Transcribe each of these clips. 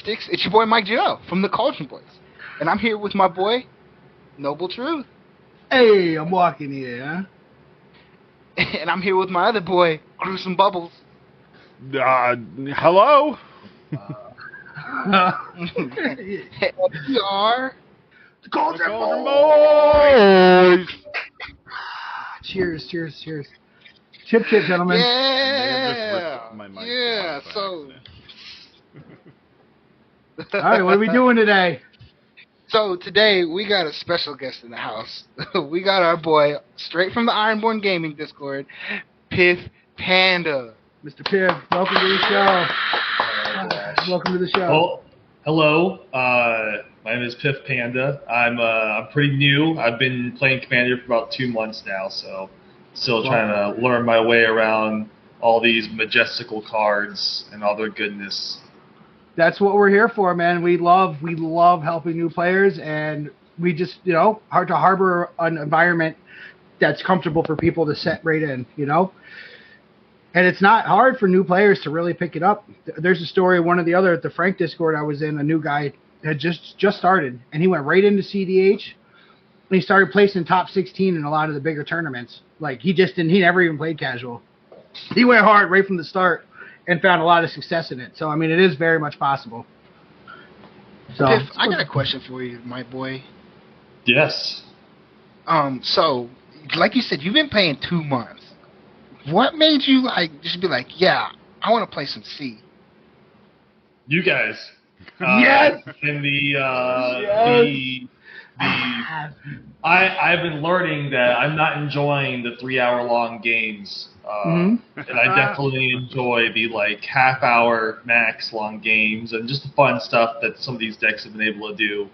Sticks. It's your boy Mike Joe from the Cauldron Boys. And I'm here with my boy, Noble Truth. Hey, I'm walking here, huh? And I'm here with my other boy, Gruesome Bubbles. Hello? And we are The Cauldron Boys! Cheers, cheers, cheers. Chip, gentlemen. Yeah, so... All right, what are we doing today? So today we got a special guest in the house. We got our boy, straight from the Ironborn Gaming Discord, PiffPanda. Mr. Piff, welcome to the show. Welcome to the show. Oh, hello. My name is PiffPanda. I'm pretty new. I've been playing Commander for about 2 months now, so still trying to learn my way around all these majestical cards and all their goodness. That's what we're here for, man. We love helping new players, and we just, hard to harbor an environment that's comfortable for people to set right in, And it's not hard for new players to really pick it up. There's a story, one or the other, at the Frank Discord I was in, a new guy had just started, and he went right into cEDH, and he started placing top 16 in a lot of the bigger tournaments. Like, he never even played casual. He went hard right from the start and found a lot of success in it. So, I mean, it is very much possible. So, Piff, I got a question for you, my boy. Yes. So, like you said, you've been playing 2 months. What made you just be like, yeah, I want to play some C? You guys. Yes. In Yes. I've been learning that I'm not enjoying the 3-hour-long games, and I definitely enjoy the half-hour max long games and just the fun stuff that some of these decks have been able to do.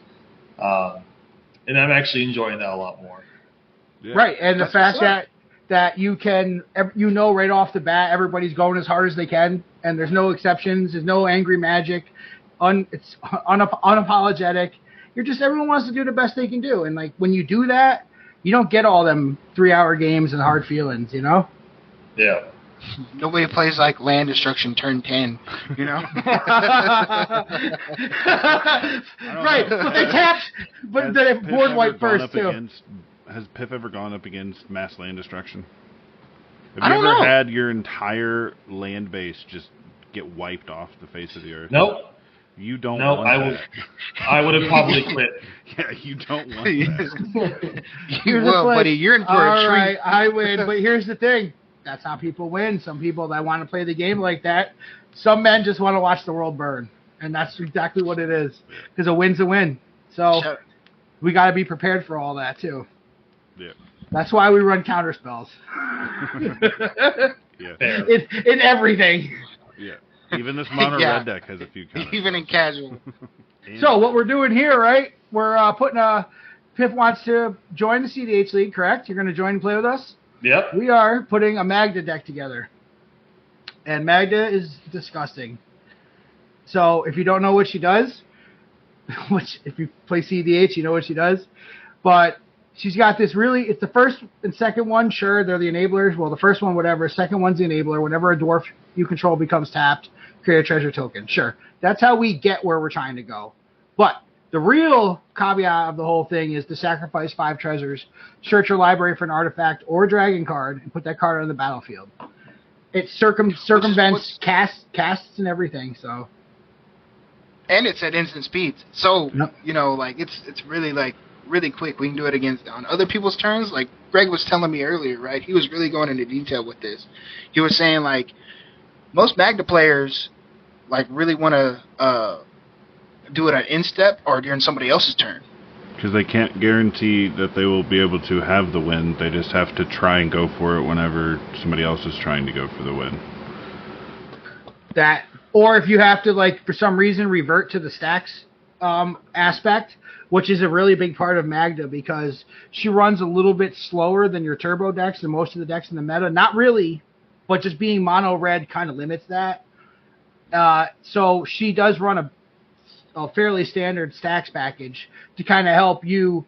And I'm actually enjoying that a lot more. Yeah. Right, and the fact that you can, right off the bat, everybody's going as hard as they can, and there's no exceptions, there's no angry magic, it's unapologetic. Everyone wants to do the best they can do, and when you do that, you don't get all them 3-hour games and hard feelings, Yeah. Nobody plays land destruction turn 10, Right, but they tapped, but they board wipe first too. Has Piff ever gone up against mass land destruction? I Have you don't ever know. had your entire land base just get wiped off the face of the earth? Nope. You don't No, want that. I would have probably quit. Yeah, you don't want that. You will, buddy. You're in for a treat. All right, I win, but here's the thing. That's how people win. Some people that want to play the game like that. Some men just want to watch the world burn, and that's exactly what it is. Because a win's a win. So we got to be prepared for all that too. Yeah. That's why we run counter spells. Yeah. In everything. Yeah. Even this mono red deck has a few counters. Even in casual. So what we're doing here, right? We're putting Piff wants to join the cEDH League, correct? You're going to join and play with us? Yep. We are putting a Magda deck together. And Magda is disgusting. So if you don't know what she does, which if you play cEDH, you know what she does. But she's got this it's the first and second one, sure, they're the enablers. Well, the first one, whatever. Second one's the enabler. Whenever a dwarf you control becomes tapped, create a treasure token. Sure. That's how we get where we're trying to go. But the real caveat of the whole thing is to sacrifice 5 treasures, search your library for an artifact or a dragon card, and put that card on the battlefield. It circumvents casts and everything, so. And it's at instant speeds. So, it's really really quick. We can do it on other people's turns. Like Greg was telling me earlier, right? He was really going into detail with this. He was saying most Magda players really want to do it on instep or during somebody else's turn. Because they can't guarantee that they will be able to have the win. They just have to try and go for it whenever somebody else is trying to go for the win. That, or if you have to for some reason revert to the stacks aspect, which is a really big part of Magda because she runs a little bit slower than your turbo decks and most of the decks in the meta. Not really, but just being mono red kind of limits that. So she does run a fairly standard stacks package to kind of help you,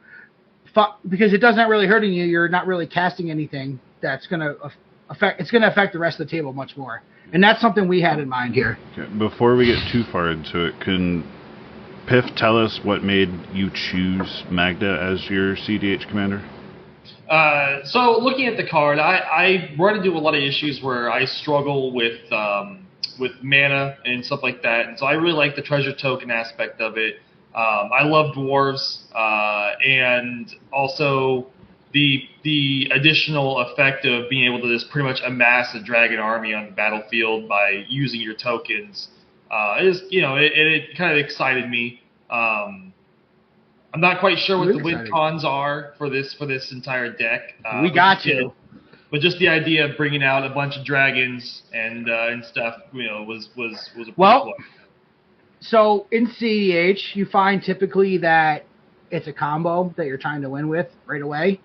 because it doesn't really hurting you. You're not really casting anything that's going to affect. It's going to affect the rest of the table much more. And that's something we had in mind here. Okay. Before we get too far into it, can Piff tell us what made you choose Magda as your cEDH commander? So looking at the card, I run into a lot of issues where I struggle with mana and stuff like that, and so I really like the treasure token aspect of it. I love Dwarves, and also the additional effect of being able to just pretty much amass a dragon army on the battlefield by using your tokens. It kind of excited me. I'm not quite sure what the win cons are for this entire deck. We got you. But just the idea of bringing out a bunch of dragons and stuff, was a pretty cool. So in cEDH, you find typically that it's a combo that you're trying to win with right away.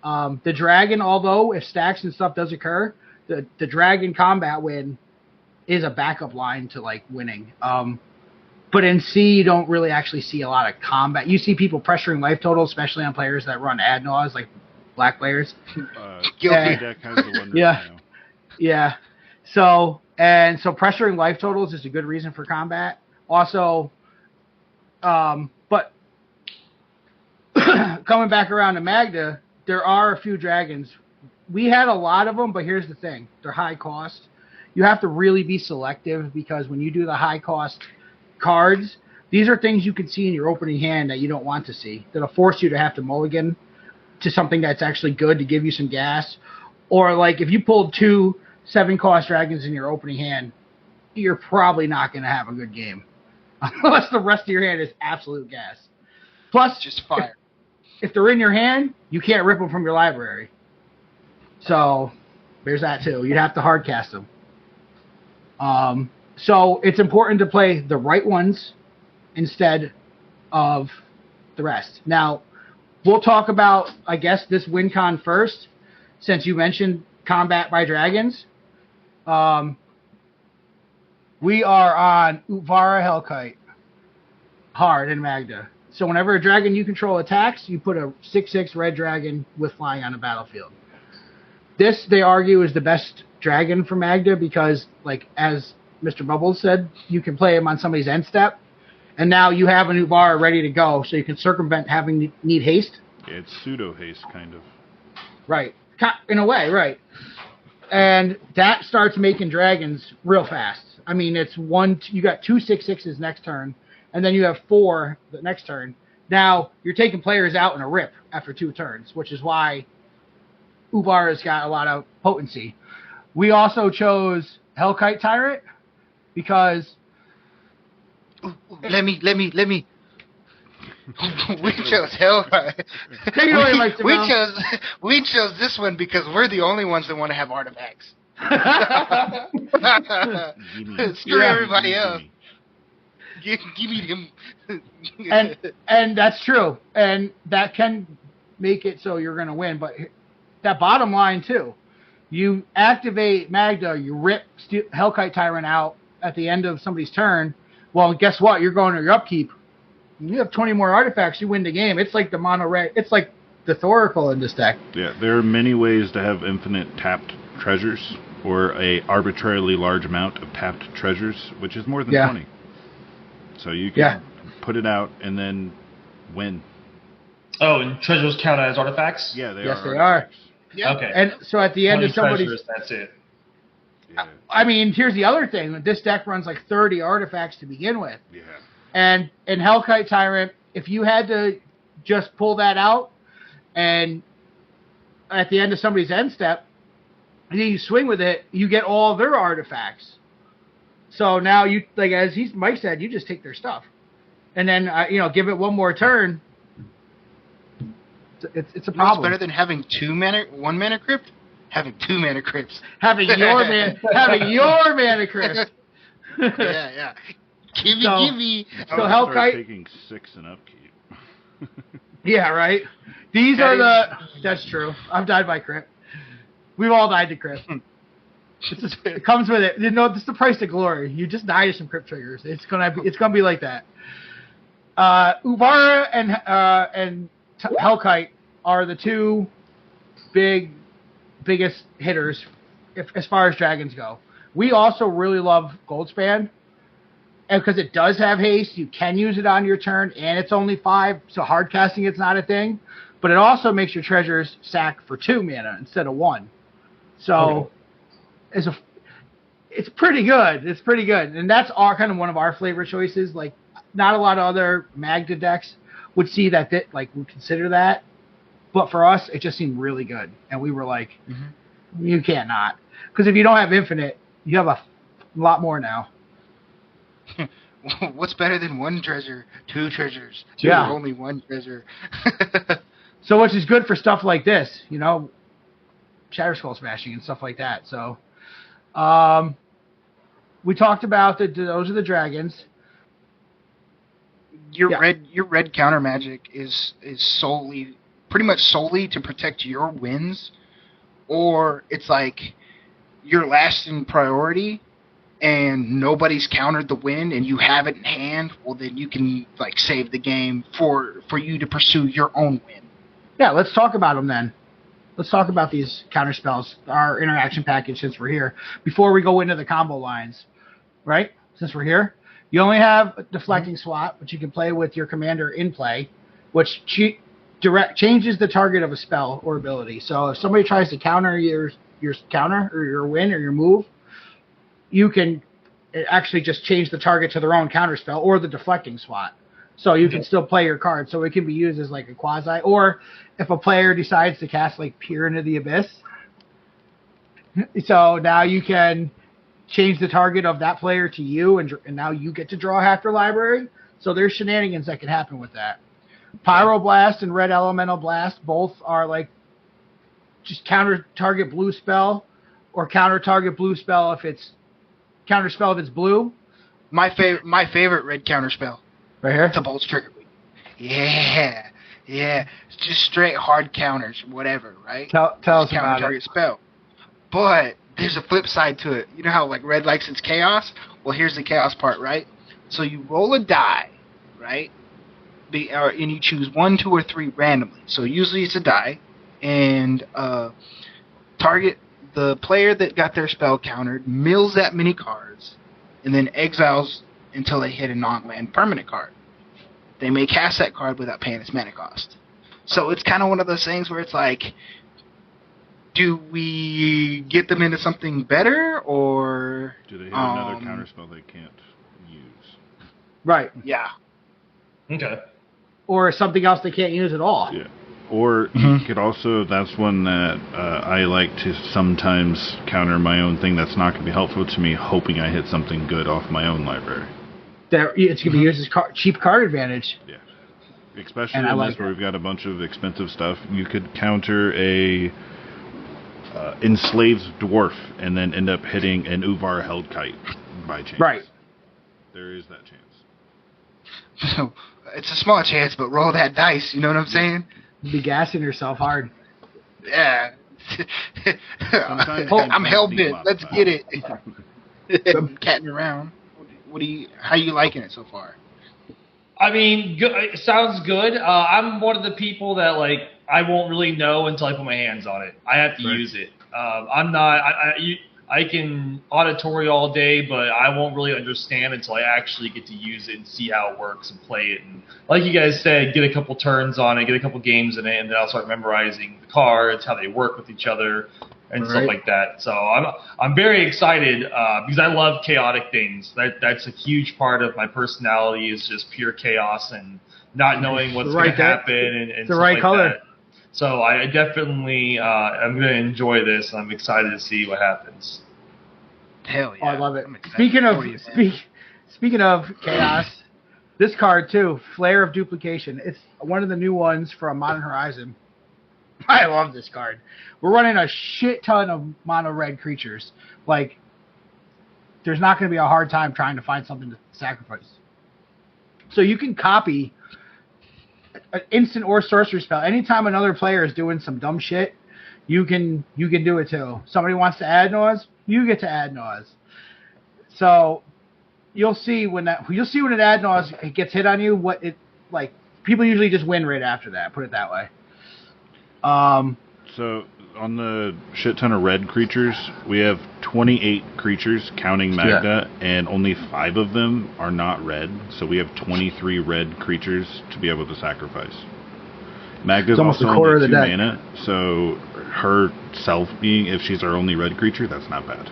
The dragon, although if stacks and stuff does occur, the dragon combat win is a backup line to like winning. But in C, you don't really actually see a lot of combat. You see people pressuring life total, especially on players that run ad naus, like black players. Guilty. Deck has the one yeah. now. Yeah. So pressuring life totals is a good reason for combat. Also, but coming back around to Magda, there are a few dragons. We had a lot of them, but here's the thing. They're high cost. You have to really be selective because when you do the high cost cards, these are things you can see in your opening hand that you don't want to see. That'll force you to have to mulligan to something that's actually good to give you some gas. Or like if you pulled 2 7-cost dragons in your opening hand, you're probably not going to have a good game. Unless the rest of your hand is absolute gas. Plus, just fire. If they're in your hand, you can't rip them from your library. So, there's that too. You'd have to hard cast them. So, it's important to play the right ones instead of the rest. Now, we'll talk about, I guess, this win con first, since you mentioned combat by dragons. We are on Utvara Hellkite, hard in Magda. So whenever a dragon you control attacks, you put a 6/6 red dragon with flying on the battlefield. This, they argue, is the best dragon for Magda because, like as Mr. Bubbles said, you can play him on somebody's end step, and now you have an Utvara ready to go, so you can circumvent having need haste. Yeah, it's pseudo haste, kind of. Right, in a way, right. And that starts making dragons real fast. I mean, it's you got 2 6/6s next turn, and then you have 4 the next turn. Now, you're taking players out in a rip after 2 turns, which is why Utvara's got a lot of potency. We also chose Hellkite Tyrant because... Let me. We chose Hellkite. Take it away, Mike. We chose this one because we're the only ones that want to have artifacts. Screw everybody else. Give me them. and that's true, and that can make it so you're going to win. But that bottom line too, you activate Magda, you rip Hellkite Tyrant out at the end of somebody's turn. Well, guess what? You're going to your upkeep. You have 20 more artifacts, you win the game. It's like the mono red. It's like the Thoracle in this deck. Yeah, there are many ways to have infinite tapped treasures, or a arbitrarily large amount of tapped treasures, which is more than 20. So you can put it out and then win. Oh, and treasures count as artifacts? Yeah, they are. Yes, they are. Yeah. Okay. And so at the end of somebody's... treasures, that's it. Yeah. I mean, here's the other thing. This deck runs like 30 artifacts to begin with. Yeah. And in Hellkite Tyrant, if you had to just pull that out and at the end of somebody's end step, and then you swing with it, you get all their artifacts. So now you, like as Mike said, you just take their stuff, and then give it one more turn. It's a problem. What's better than having 1 mana crypt? Having 2 mana crypts. Having your mana crypt. Yeah. Give me. So Hellkite taking 6 and upkeep. Yeah, right. These are That's true. I've died by crypt. We've all died to crypt. It comes with it. This is the price of glory. You just die to some crypt triggers. It's gonna be like that. Utvara and Hellkite are the 2 biggest hitters as far as dragons go. We also really love Goldspan, and because it does have haste, you can use it on your turn, and it's only 5, so hard casting it's not a thing. But it also makes your treasures sack for 2 mana instead of 1. So it's pretty good. It's pretty good, and that's our kind of one of our flavor choices. Like, not a lot of other Magda decks would see that, would consider that, but for us, it just seemed really good, and we were like, you can't not, because if you don't have infinite, you have a lot more now. What's better than 1 treasure, 2 treasures, or only 1 treasure? So, which is good for stuff like this, Shatter Skull smashing and stuff like that. So, we talked about those are the dragons. Your red counter magic is pretty much solely to protect your wins, or it's like you're last in priority and nobody's countered the win and you have it in hand. Well, then you can save the game for you to pursue your own win. Yeah, let's talk about them then. Let's talk about these counter spells, our interaction package, since we're here. Before we go into the combo lines, right? Since we're here. You only have a deflecting slot, which you can play with your commander in play, which changes the target of a spell or ability. So if somebody tries to counter your counter or your win or your move, you can actually just change the target to their own counter spell or the deflecting slot. So you can still play your card. So it can be used as like a quasi. Or if a player decides to cast Peer into the Abyss, so now you can change the target of that player to you, and now you get to draw half your library. So there's shenanigans that can happen with that. Pyroblast and Red Elemental Blast both are just counter target blue spell, or counter target blue spell if it's counter spell if it's blue. My favorite red counter spell. Right here? The Bolt's Trigger. Yeah. It's just straight hard counters, whatever, right? Tell us counter about target it. spell. But there's a flip side to it. You know how red likes its chaos? Well, here's the chaos part, right? So you roll a die, right? And you choose 1, 2, or 3 randomly. So usually it's a die, and target the player that got their spell countered, mills that many cards, and then exiles until they hit a non-land permanent card. They may cast that card without paying its mana cost. So it's kind of one of those things where it's do we get them into something better, or do they have another counterspell they can't use? Right. Yeah. Okay. Or something else they can't use at all. Yeah. Or you could also, that's one that I like to sometimes counter my own thing that's not going to be helpful to me, hoping I hit something good off my own library. It's going to be used as cheap card advantage. Yeah. Especially in this where we've got a bunch of expensive stuff. You could counter a enslaved dwarf and then end up hitting an Uvar held kite by chance. Right. There is that chance. So it's a small chance, but roll that dice. You know what I'm saying? You'd be gassing yourself hard. Yeah. I'm hell bent. Let's get it. I'm catting around. How you liking it so far? I mean, it sounds good. I'm one of the people that I won't really know until I put my hands on it. I have to use it. I'm not. I can auditory all day, but I won't really understand until I actually get to use it and see how it works and play it. And like you guys said, get a couple turns on it, get a couple games in it, and then I'll start memorizing the cards, how they work with each other, and stuff like that. So I'm very excited because I love chaotic things. That's a huge part of my personality, is just pure chaos and not knowing what's going to happen and stuff like that. So I definitely I'm going to enjoy this, and I'm excited to see what happens. Hell yeah! Oh, I love it. Speaking of chaos, this card too, Flare of Duplication. It's one of the new ones from Modern Horizon. I love this card. We're running a shit ton of mono red creatures. There's not going to be a hard time trying to find something to sacrifice. So you can copy an instant or sorcery spell. Anytime another player is doing some dumb shit, you can do it too. Somebody wants to add Nause, you get to add Nause. So you'll see when an add Nause gets hit on you, what it people usually just win right after that. Put it that way. So on the shit ton of red creatures, we have 28 creatures, counting Magda, and only 5 of them are not red. So we have 23 red creatures to be able to sacrifice. Magda's also only 2 mana, so herself being, if she's our only red creature, that's not bad.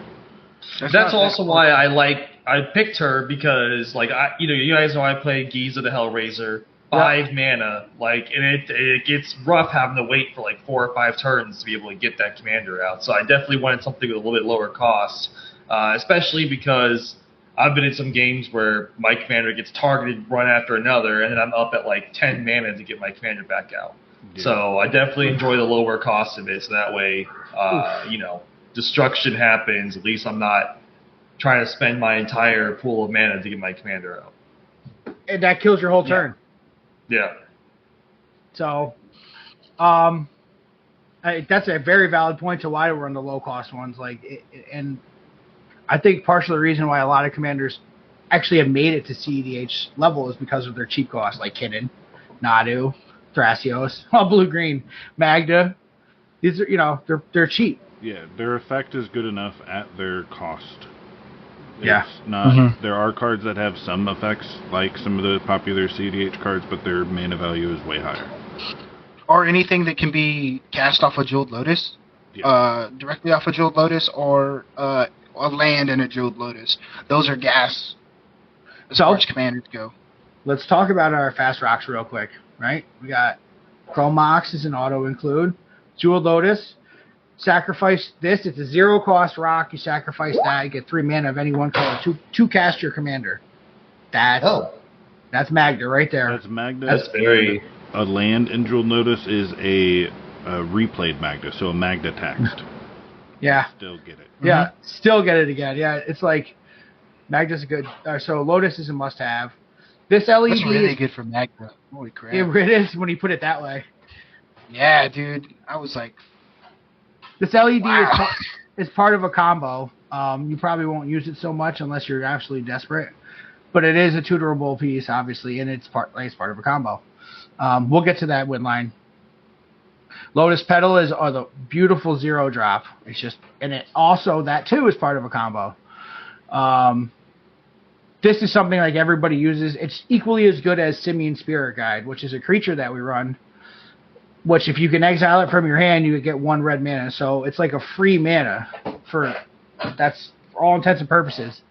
That's also why I picked her, because you guys know I play Giza the Hellraiser, 5 mana, and it gets rough having to wait for 4 or 5 turns to be able to get that commander out. So I definitely wanted something with a little bit lower cost, especially because I've been in some games where my commander gets targeted one after another, and then I'm up at 10 mana to get my commander back out. Yeah. So I definitely enjoy the lower cost of it, so that way, destruction happens. At least I'm not trying to spend my entire pool of mana to get my commander out. And that kills your whole turn. Yeah. So, that's a very valid point to why we're on the low cost ones. And I think partially the reason why a lot of commanders actually have made it to cEDH level is because of their cheap cost, like Kinnan, Nadu, Thrasios, all blue-green, Magda. These are, they're cheap. Yeah, their effect is good enough at their cost. It's not. There are cards that have some effects, like some of the popular cEDH cards, but their mana value is way higher. Or anything that can be cast off a Jeweled Lotus, directly off a Jeweled Lotus, or a land and a Jeweled Lotus. Those are gas as far as commanders go. Let's talk about our fast rocks real quick, right? We got Chrome Mox is an auto include, Jeweled Lotus. Sacrifice this. It's a 0 cost rock. You sacrifice that. You get 3 mana of any one color to cast your commander. That's Magda right there. That's Magda. That's very... A land in Jeweled Lotus is a replayed Magda, so a Magda taxed. Yeah. Still get it. Yeah, still get it again. Yeah, it's like Magda's a good... so Lotus is a must-have. This LED That's really good for Magda. Holy crap. It is when you put it that way. Yeah, dude. I was like... This LED is part of a combo. You probably won't use it so much unless you're absolutely desperate. But it is a tutorable piece, obviously, and it's part of a combo. We'll get to that win line. Lotus Petal are the beautiful 0 drop. It's just, and it also, that too is part of a combo. This is something like everybody uses. It's equally as good as Simian Spirit Guide, which is a creature that we run. Which, if you can exile it from your hand, you get 1 red mana. So it's like a free mana that's for all intents and purposes.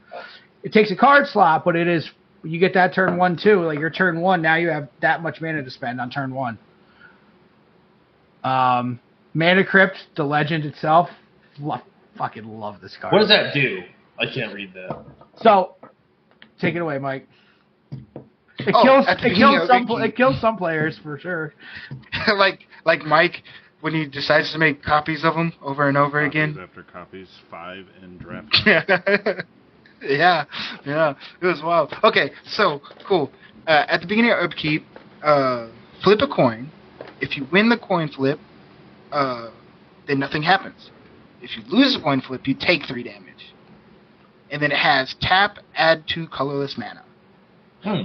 It takes a card slot, but it is, you get that turn 1 too. Like your turn 1, now you have that much mana to spend on turn 1. Mana Crypt, the legend itself, fucking love this card. What does that do? I can't read that. So, take it away, Mike. It kills some players for sure. like Mike when he decides to make copies of them over and over again. After copies, 5 in draft. Yeah, it was wild. Okay, so cool. At the beginning of upkeep, flip a coin. If you win the coin flip, then nothing happens. If you lose the coin flip, you take 3 damage. And then it has tap, add 2 colorless mana.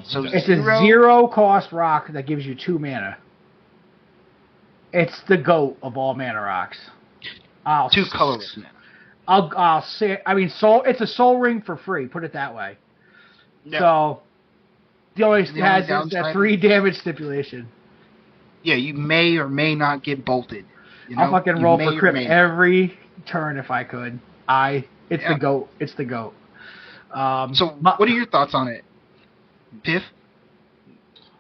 So it's a 0 cost rock that gives you 2 mana. It's the GOAT of all mana rocks. 2 colorless mana. I'll say. I mean, it's a soul ring for free. Put it that way. Yeah. So the only has is that 3 damage stipulation. Yeah, you may or may not get bolted. I'll fucking roll for crit every turn if I could. It's the GOAT. It's the GOAT. So what are your thoughts on it, Piff?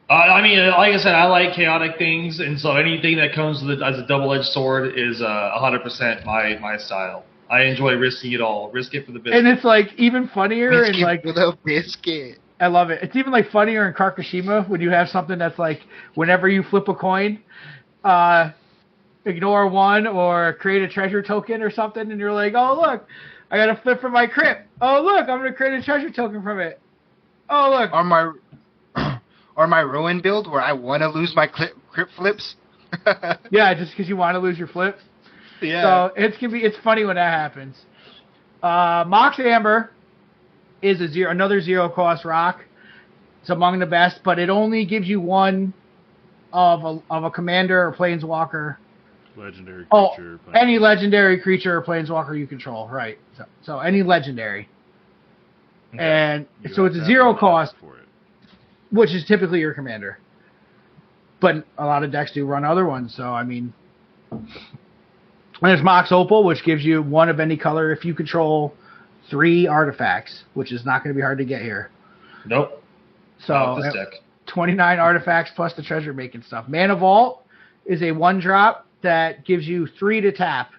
I mean, like I said, I like chaotic things, and so anything that comes with it as a double-edged sword is 100% my style. I enjoy risking it all. Risk it for the biscuit. And it's like even funnier risk and like for the biscuit. I love it. It's even like funnier in Karkashima when you have something that's like whenever you flip a coin, ignore 1 or create a treasure token or something, and you're like, oh look, I got to flip for my crypt. Oh look, I'm gonna create a treasure token from it. Oh look. Or my ruin build where I want to lose my crypt flips. Yeah, just because you want to lose your flips. Yeah. So it's funny when that happens. Mox Amber is another 0 cost rock. It's among the best, but it only gives you 1 of a commander or planeswalker Legendary Oh, creature. any legendary creature or planeswalker you control, right? So any legendary. Okay. And so it's a 0 cost, for it. Which is typically your commander. But a lot of decks do run other ones, so I mean. There's Mox Opal, which gives you 1 of any color if you control 3 artifacts, which is not going to be hard to get here. Nope. So this deck. 29 artifacts plus the treasure making stuff. Mana Vault is a 1-drop that gives you 3 to tap.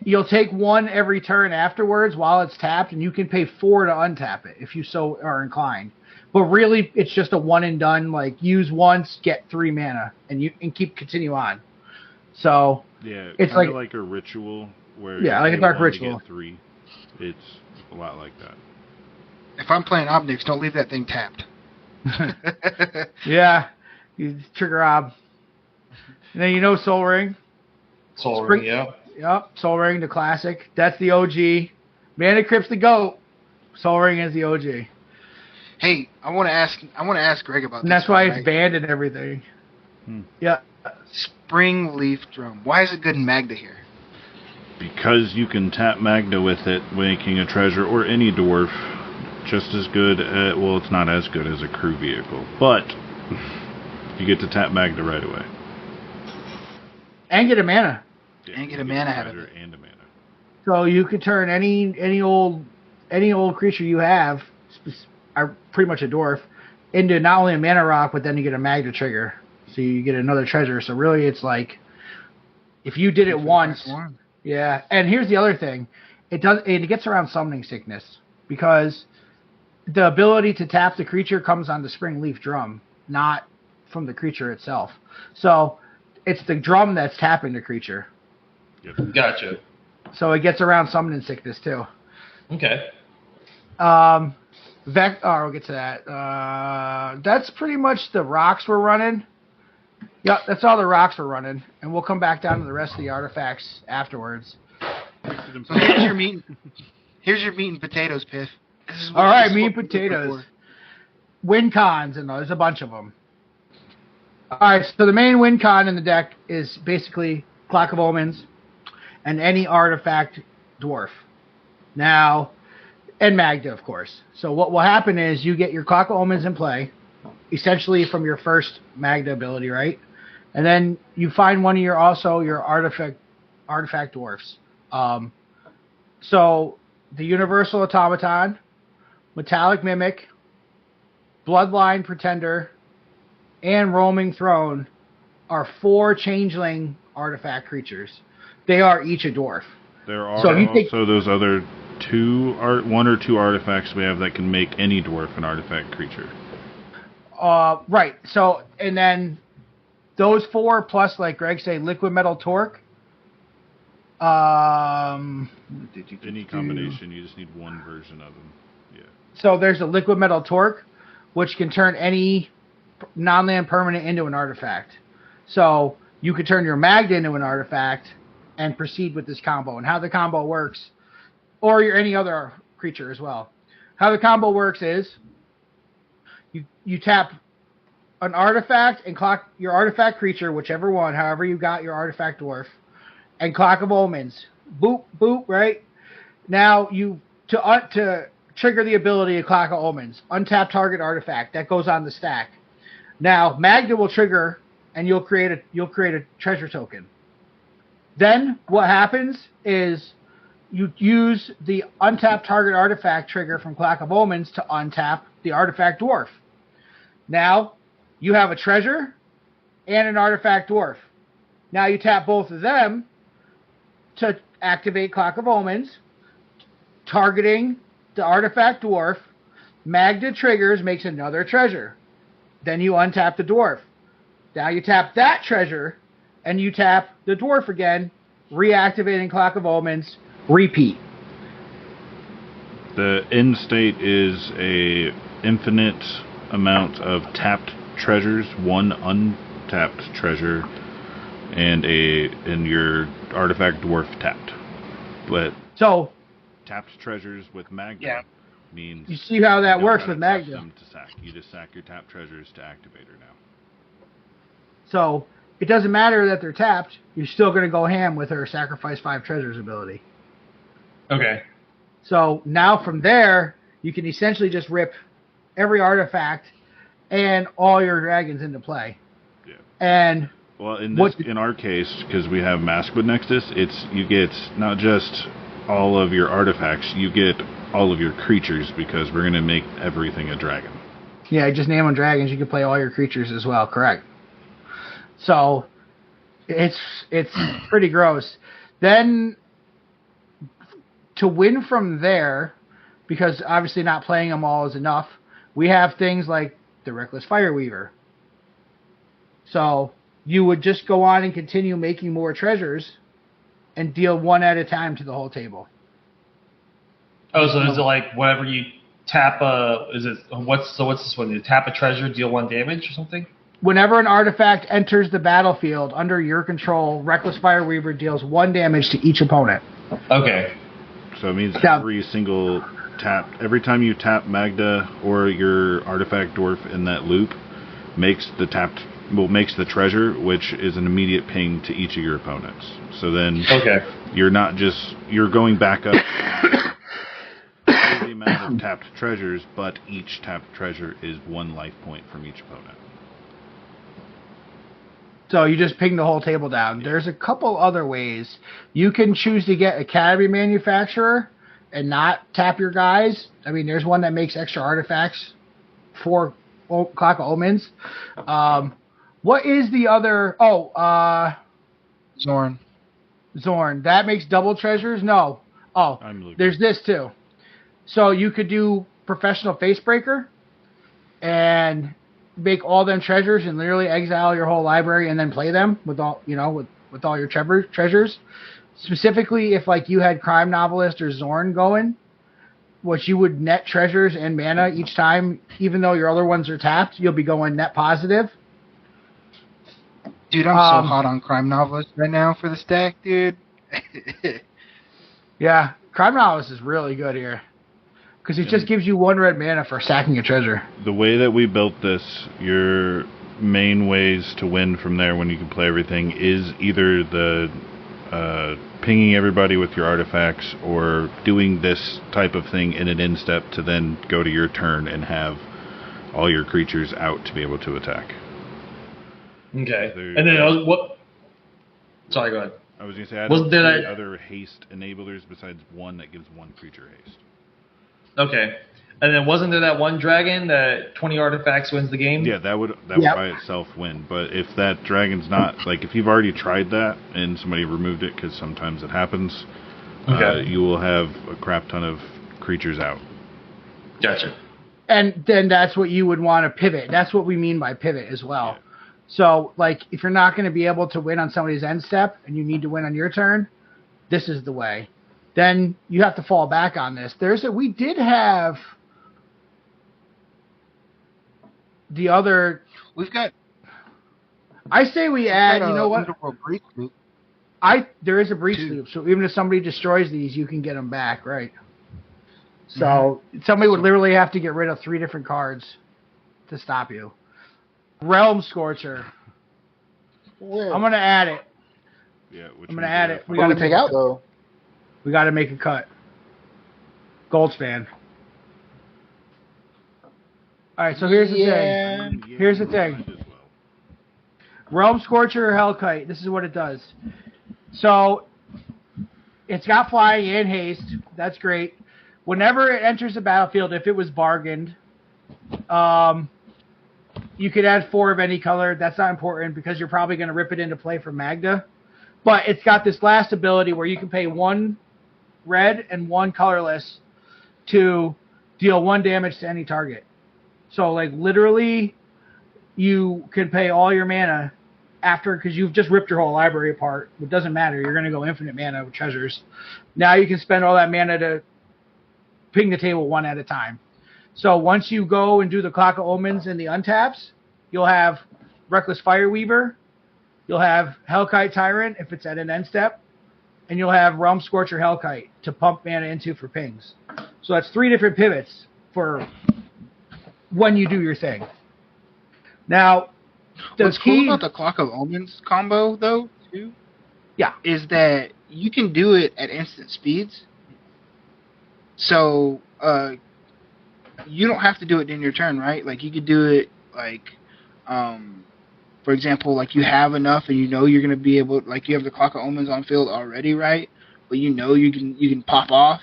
You'll take 1 every turn afterwards while it's tapped, and you can pay 4 to untap it if you so are inclined. But really, it's just a 1 and done. Like use once, get 3 mana, and you can continue on. So yeah, it's like a ritual where like a dark ritual. Get 3. It's a lot like that. If I'm playing Omnix, don't leave that thing tapped. Yeah, you trigger Ob. And then Soul Ring. Soul Ring, yeah. Yep, Soul Ring, the classic. That's the OG. Mana Crypt's the GOAT. Soul Ring is the OG. Hey, I want to ask Greg about this. And that's why it's banned and everything. Yeah. Spring Leaf Drum. Why is it good in Magda here? Because you can tap Magda with it, making a treasure or any dwarf just as good. Well, it's not as good as a crew vehicle, but you get to tap Magda right away. And get a mana. Yeah, and get a mana out of it. And a mana. So you could turn any old creature you have, pretty much a dwarf, into not only a mana rock, but then you get a Magda trigger. So you get another treasure. So really it's like, if you did it once, yeah. And here's the other thing. It gets around summoning sickness, because the ability to tap the creature comes on the Spring Leaf Drum, not from the creature itself. So it's the drum that's tapping the creature. Yep. Gotcha. So it gets around summoning sickness too. Okay. We'll get to that. That's pretty much the rocks we're running. Yeah, that's all the rocks we're running, and we'll come back down to the rest of the artifacts afterwards. So here's your meat and potatoes, Piff. All right, meat and potatoes. Win cons, and there's a bunch of them. All right, so the main win con in the deck is basically Clock of Omens and any artifact dwarf. Now, and Magda, of course. So what will happen is you get your Clock of Omens in play, essentially from your first Magda ability, right? And then you find one of your artifact dwarfs. So the Universal Automaton, Metallic Mimic, Bloodline Pretender, and Roaming Throne are 4 changeling artifact creatures. They are each a dwarf. There are also those other 1 or 2 artifacts we have that can make any dwarf an artifact creature. Right. So, and then those 4 plus, like Greg said, Liquid Metal Torque. Any combination, you just need 1 version of them. Yeah. So there's a Liquid Metal Torque, which can turn any non-land permanent into an artifact. So you could turn your Magda into an artifact and proceed with this combo. And how the combo works, or any other creature as well. How the combo works is you tap an artifact and clock your artifact creature, whichever one, however you got your artifact dwarf, and Clock of Omens. Boop, boop, right? Now to trigger the ability of Clock of Omens, untap target artifact. That goes on the stack. Now Magda will trigger, and you'll create a treasure token. Then what happens is you use the untap target artifact trigger from Clock of Omens to untap the artifact dwarf. Now you have a treasure and an artifact dwarf. Now you tap both of them to activate Clock of Omens, targeting the artifact dwarf. Magda triggers, makes another treasure. Then you untap the dwarf. Now you tap that treasure, and you tap the dwarf again, reactivating Clock of Omens, repeat. The end state is a infinite amount of tapped treasures, 1 untapped treasure, and your artifact dwarf tapped. But so tapped treasures with Magda means you see how that works with Magda. You just sack your tapped treasures to activate her now. So it doesn't matter that they're tapped. You're still going to go ham with her sacrifice 5 treasures ability. Okay. So now from there, you can essentially just rip every artifact and all your dragons into play. Yeah. And well, in our case, because we have Maskwood Nexus, you get not just all of your artifacts, you get all of your creatures, because we're going to make everything a dragon. Yeah, just name them dragons. You can play all your creatures as well. Correct. So it's pretty gross. Then to win from there, because obviously not playing them all is enough, we have things like the Reckless Fireweaver. So you would just go on and continue making more treasures and deal one at a time to the whole table. Oh, so is it like whenever you tap what's this one? You tap a treasure, deal 1 damage or something? Whenever an artifact enters the battlefield under your control, Reckless Fireweaver deals 1 damage to each opponent. Okay. So it means every time you tap Magda or your artifact dwarf in that loop, makes the treasure, which is an immediate ping to each of your opponents. So then you're going back up the amount of tapped treasures, but each tapped treasure is 1 life point from each opponent. So you just ping the whole table down. There's a couple other ways. You can choose to get Academy Manufacturer and not tap your guys. I mean, there's one that makes extra artifacts for Clock of Omens. What is the other? Zorn. Zorn. That makes double treasures? No. Oh, there's this too. So you could do Professional Facebreaker and make all them treasures and literally exile your whole library and then play them with all with all your treasures. Specifically, if like you had Crime Novelist or Zorn going, which you would net treasures and mana each time, even though your other ones are tapped, you'll be going net positive. Dude, I'm so hot on Crime Novelist right now for this deck, dude. Yeah, Crime Novelist is really good here. Because it just gives you 1 red mana for sacking a treasure. The way that we built this, your main ways to win from there when you can play everything is either the pinging everybody with your artifacts or doing this type of thing in an instep to then go to your turn and have all your creatures out to be able to attack. Okay. And then what? Sorry, go ahead. I was going to say, I don't see other haste enablers besides one that gives 1 creature haste. Okay. And then wasn't there that one dragon that 20 artifacts wins the game? Yeah, that would by itself win. But if that dragon's not, like if you've already tried that and somebody removed it, because sometimes it happens, you will have a crap ton of creatures out. Gotcha. And then that's what you would want to pivot. That's what we mean by pivot as well. Yeah. So, like, if you're not going to be able to win on somebody's end step and you need to win on your turn, this is the way. Then you have to fall back on this. We did have the other. I say we add. You know what? There is a breach loop. So even if somebody destroys these, you can get them back, right? So somebody would literally have to get rid of 3 different cards to stop you. Realm Scorcher. Where? I'm gonna add it. Yeah, I'm gonna add it. We gotta take out though. We got to make a cut. Goldspan. All right, so here's the thing. Here's the thing. Realm Scorcher or Hellkite. This is what it does. So it's got flying and haste. That's great. Whenever it enters the battlefield, if it was bargained, you could add 4 of any color. That's not important because you're probably going to rip it into play for Magda. But it's got this last ability where you can pay 1 red and 1 colorless to deal 1 damage to any target. So, like, literally, you can pay all your mana after, because you've just ripped your whole library apart. It doesn't matter. You're going to go infinite mana with treasures. Now you can spend all that mana to ping the table 1 at a time. So once you go and do the Clock of Omens and the untaps, you'll have Reckless Fireweaver, you'll have Hellkite Tyrant if it's at an end step, and you'll have Realm Scorcher Hellkite to pump mana into for pings. So that's 3 different pivots for when you do your thing. Now, What's cool about the Clock of Omens combo, though, too, is that you can do it at instant speeds. So, you don't have to do it in your turn, right? Like, you could do it, like, for example, like, you have enough and you know you're going to be able, like, you have the Clock of Omens on field already, right? But you know you can pop off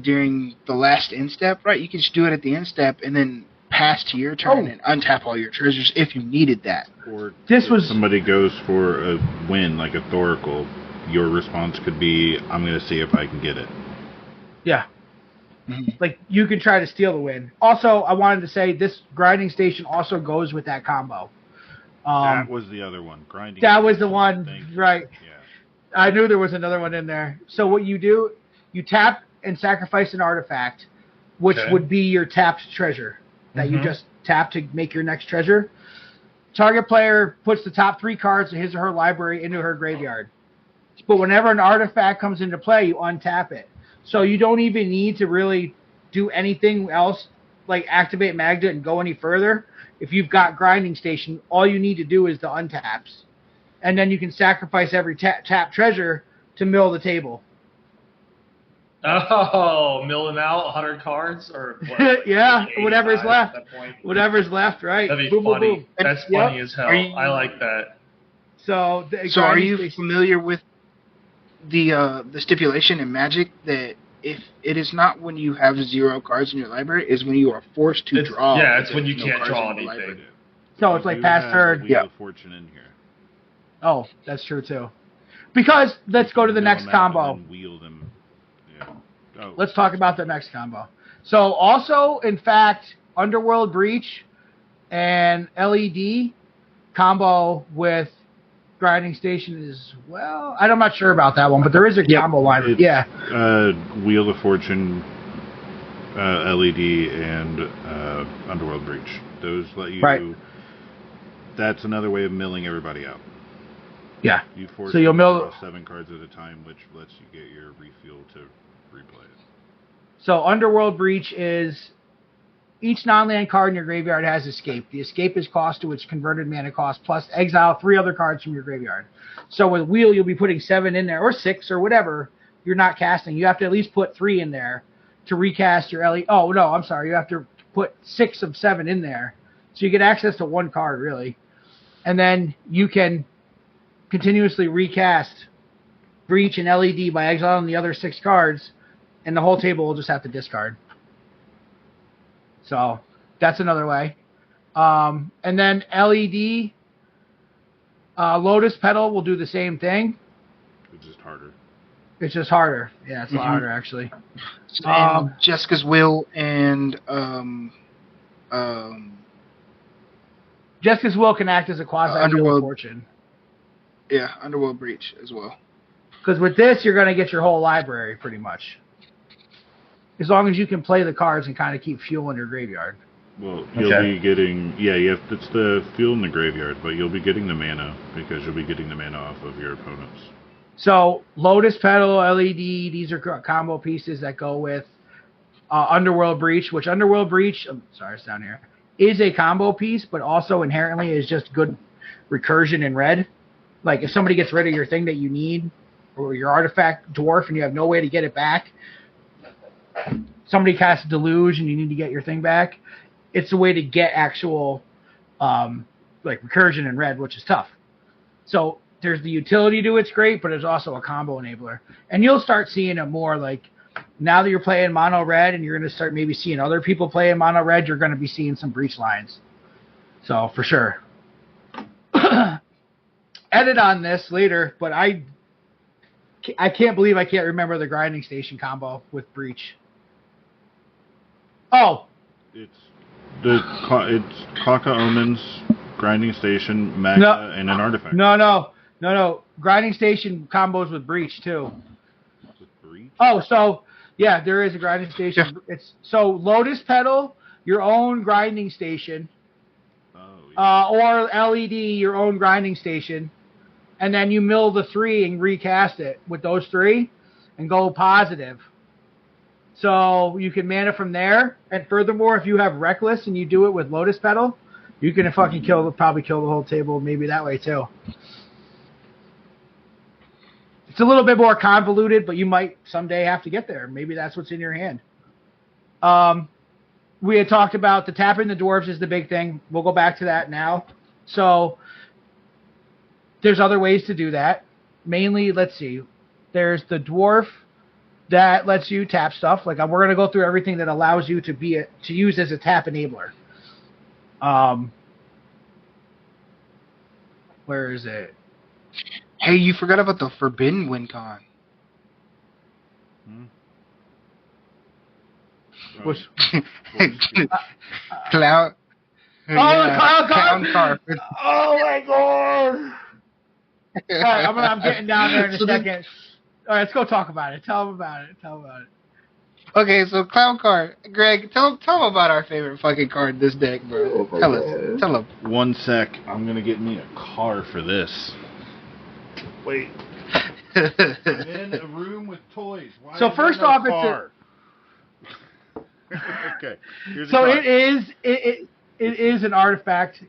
during the last end step, right? You can just do it at the end step and then pass to your turn and untap all your treasures if you needed that. Or if somebody goes for a win, like a Thoracle, your response could be, I'm going to see if I can get it. Yeah. Mm-hmm. Like, you can try to steal the win. Also, I wanted to say this grinding station also goes with that combo. That was the other one. Grinding. That was the one, right. Yeah. I knew there was another one in there. So what you do, you tap and sacrifice an artifact, which would be your tapped treasure that you just tap to make your next treasure. Target player puts the top 3 cards of his or her library into her graveyard. But whenever an artifact comes into play, you untap it. So you don't even need to really do anything else, like activate Magda and go any further. If you've got Grinding Station, all you need to do is the untaps. And then you can sacrifice every tap treasure to mill the table. Oh, milling out 100 cards? Or what, yeah, whatever's left. Whatever's left, right. That'd be boom, funny. Boom, boom. That's funny as hell. I like that. So are you familiar with the stipulation in Magic that if it is not when you have 0 cards in your library, is when you are forced to draw? Yeah, it's when you can't draw anything. So it's like past turn. Yeah. Fortune in here. Oh, that's true too. Because let's go to the next combo. Wheel them. Yeah. Oh, let's talk about the next combo. So also, in fact, Underworld Breach and LED combo with Grinding Station as well. I'm not sure about that one, but there is a combo line. Wheel of Fortune, LED, and Underworld Breach. Those let you. Right. That's another way of milling everybody out. Yeah. You force so you'll mill 7 cards at a time, which lets you get your refuel to replay it. So Underworld Breach is each non-land card in your graveyard has escape. The escape is cost to its converted mana cost, plus exile 3 other cards from your graveyard. So with Wheel, you'll be putting 7 in there, or 6, or whatever you're not casting. You have to at least put 3 in there to recast your LED. Oh, no, I'm sorry. You have to put 6 of 7 in there. So you get access to 1 card, really. And then you can continuously recast Breach and LED by exiling the other 6 cards, and the whole table will just have to discard. So that's another way. And then LED, Lotus Petal will do the same thing. It's just harder. It's just harder. Yeah, it's a lot harder, actually. And Jessica's Will and Jessica's Will can act as a quasi-Underworld Fortune. Yeah, Underworld Breach as well. Because with this, you're going to get your whole library, pretty much. As long as you can play the cards and kind of keep fuel in your graveyard. Well, you'll be getting... Yeah, it's the fuel in the graveyard, but you'll be getting the mana, because you'll be getting the mana off of your opponents. So, Lotus Petal, LED, these are combo pieces that go with Underworld Breach, which Underworld Breach... sorry, it's down here. Is a combo piece, but also inherently is just good recursion in red. Like, if somebody gets rid of your thing that you need, or your artifact dwarf, and you have no way to get it back, somebody casts Deluge and you need to get your thing back, it's a way to get actual like recursion in red, which is tough. So there's the utility to it's great, but it's also a combo enabler. And you'll start seeing it more like now that you're playing mono red and you're going to start maybe seeing other people playing mono red, you're going to be seeing some breach lines. So for sure. Edit on this later, but I can't believe I can't remember the Grinding Station combo with breach. Oh, it's Clock of Omens, Grinding Station, Magda, and an artifact. No. Grinding Station combos with breach too. Breach? Oh, so yeah, there is a Grinding Station. Yeah. It's so Lotus Petal, your own Grinding Station, or LED, your own Grinding Station, and then you mill the 3 and recast it with those 3, and go positive. So you can mana from there, and furthermore, if you have Reckless and you do it with Lotus Petal, You can fucking probably kill the whole table maybe that way too. It's a little bit more convoluted, but you might someday have to get there. Maybe that's what's in your hand. We had talked about the tapping the dwarves is the big thing. We'll go back to that now. So there's other ways to do that. Mainly, let's see. There's the dwarf that lets you tap stuff. Like we're going to go through everything that allows you to use as a tap enabler. Where is it? Hey, you forgot about the forbidden win con. Which clown. Clown car. Oh my god! All right, I'm getting down there in a second. All right, let's go talk about it. Tell them about it. Okay, so clown card. Greg, tell them about our favorite fucking card this deck, bro. Tell them. 1 sec. I'm gonna get me a car for this. Wait. I'm in a room with toys. Why so first off, car? Okay. So it is an artifact.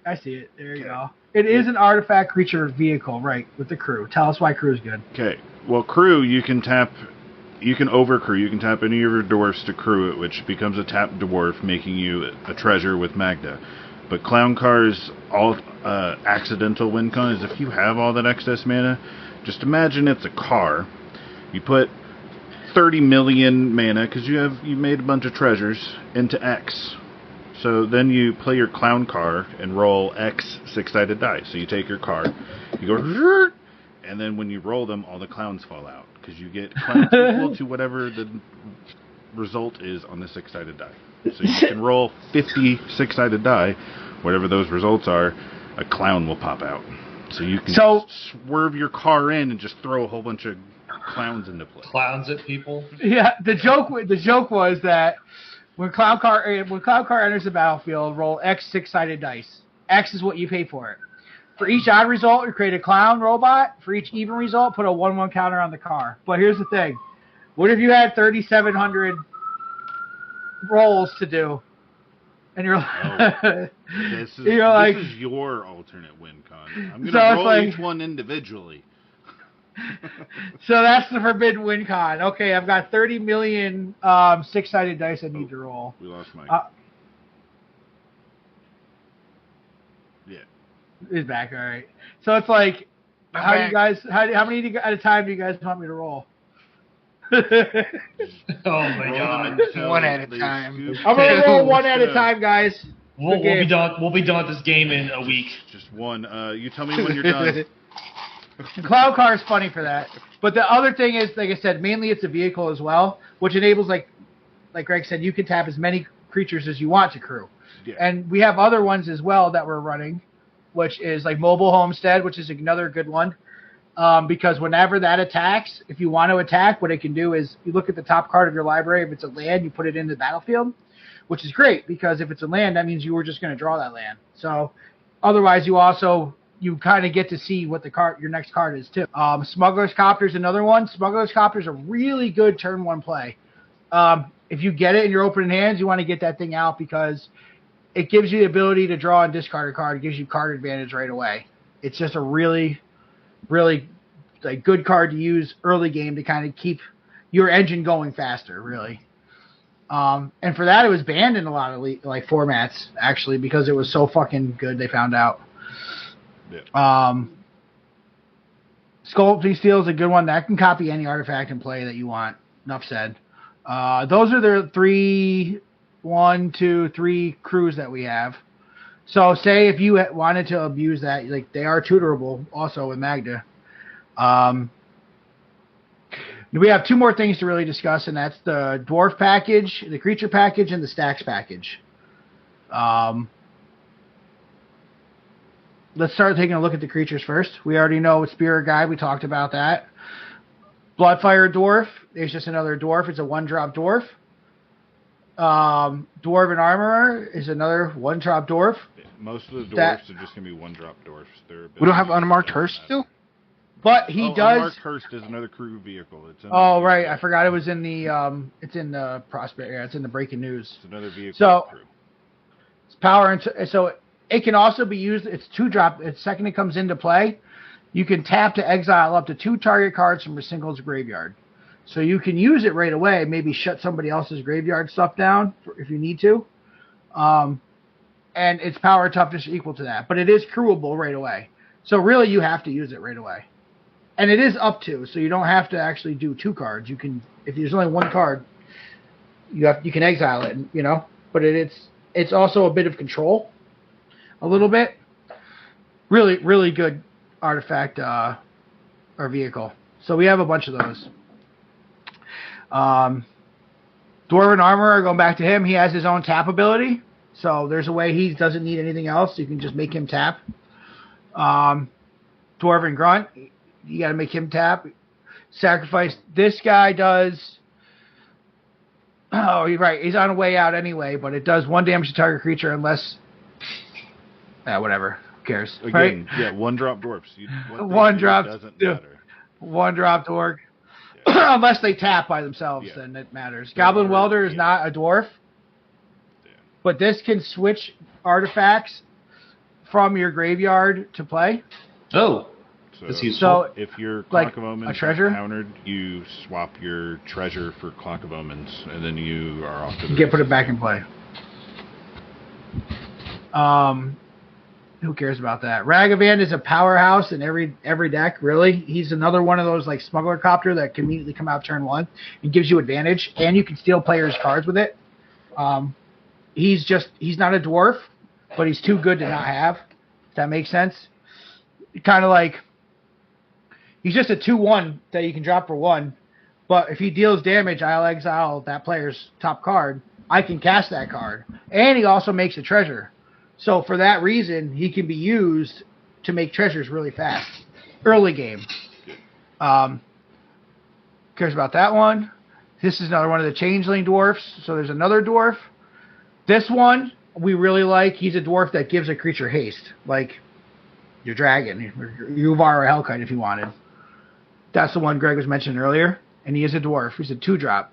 I see it. There you go. It is an artifact creature vehicle, right? With the crew. Tell us why crew is good. Okay. Well, crew, you can overcrew. You can tap any of your dwarfs to crew it, which becomes a tapped dwarf, making you a treasure with Magda. But Clown Car's all accidental win con is if you have all that excess mana, just imagine it's a car. You put 30 million mana because you made a bunch of treasures into X. So then you play your Clown Car and roll X 6-sided dice. So you take your car, you go, and then when you roll them, all the clowns fall out because you get clowns equal to whatever the result is on the 6-sided die. So you can roll 50 6-sided die, whatever those results are, a clown will pop out. So you can swerve your car in and just throw a whole bunch of clowns into play. Clowns at people. Yeah, the joke was that when Clown Car enters the battlefield, roll X 6-sided dice. X is what you pay for it. For each odd result, you create a clown robot. For each even result, put a 1/1 counter on the car. But here's the thing: what if you had 3,700 rolls to do, and you're this is your alternate win con. I'm gonna roll each one individually. So that's the forbidden win con. Okay, I've got 30 million 6-sided dice I need to roll. We lost Mike. Yeah. He's back, all right. So it's like, how many at a time do you guys want me to roll? Oh my god. One at a time. I'm gonna roll one at a time, guys. We'll be done. We'll be done with this game in a week. Just one. You tell me when you're done. Cloud Car is funny for that. But the other thing is, like I said, mainly it's a vehicle as well, which enables, like Greg said, you can tap as many creatures as you want to crew. Yeah. And we have other ones as well that we're running, which is like Mobile Homestead, which is another good one. Because whenever that attacks, if you want to attack, what it can do is you look at the top card of your library. If it's a land, you put it in the battlefield, which is great because if it's a land, that means you were just going to draw that land. So otherwise, you kind of get to see what your next card is too. Smuggler's Copter is another one. Smuggler's Copter is a really good turn one play. If you get it in your opening hands, you want to get that thing out because it gives you the ability to draw and discard a card. It gives you card advantage right away. It's just a really like good card to use early game to kind of keep your engine going faster, really. And for that, it was banned in a lot of formats actually because it was so fucking good. They found out. Yeah. Sculpting Steel is a good one that can copy any artifact and play that you want. Enough said. Those are the 3 crews that we have. So say if you wanted to abuse that, like they are tutorable also with Magda. We have 2 more things to really discuss, and that's the Dwarf package, the Creature package, and the Stacks package. Let's start taking a look at the creatures first. We already know Spirit Guide. We talked about that. Bloodfire Dwarf. There's just another Dwarf. It's a 1-drop Dwarf. Dwarven Armorer is another 1-drop Dwarf. Most of the Dwarfs are just going to be 1-drop Dwarfs. We don't have Unmarked Hearse still? But he does. Unmarked Hearse is another crew vehicle. Right. I forgot it was in the. It's in the prospect. Yeah, it's in the breaking news. It's another vehicle. So, crew. It's power and so it can also be used. It's 2-drop. The second it comes into play, you can tap to exile up to 2 target cards from a single's graveyard. So you can use it right away. Maybe shut somebody else's graveyard stuff down if you need to. And its power and toughness are equal to that. But it is crewable right away. So really, you have to use it right away. And it is up to, so you don't have to actually do 2 cards. You can, if there's only 1 card, you can exile it, you know. But it's also a bit of control, a little bit. Really, really good artifact or vehicle. So we have a bunch of those. Dwarven Armorer, going back to him, he has his own tap ability. So there's a way he doesn't need anything else. You can just make him tap. Dwarven Grunt, you got to make him tap. Sacrifice. This guy does. Oh, you're right. He's on a way out anyway, but it does 1 damage to target creature unless. Whatever. Who cares? Again, right? Yeah, 1-drop dwarfs. 1-drop doesn't matter. 1-drop dwarf. Unless they tap by themselves, then it matters. Goblin Welder is not a dwarf, but this can switch artifacts from your graveyard to play. Oh. So if your Clock of Omens a treasure countered, you swap your treasure for Clock of Omens, and then you are off to the You can put it back in play. Who cares about that? Ragavan is a powerhouse in every deck, really. He's another one of those like Smuggler Copter that can immediately come out turn 1 and gives you advantage, and you can steal players' cards with it. He's not a dwarf, but he's too good to not have. If that makes sense. Kind of like he's just a 2/1 that you can drop for 1, but if he deals damage, I'll exile that player's top card. I can cast that card, and he also makes a treasure. So for that reason, he can be used to make treasures really fast. Early game. Cares about that one. This is another one of the Changeling Dwarfs. So there's another dwarf. This one we really like. He's a dwarf that gives a creature haste. Like your dragon, your Uvar or Hellkite if you wanted. That's the one Greg was mentioning earlier. And he is a dwarf. He's a 2-drop.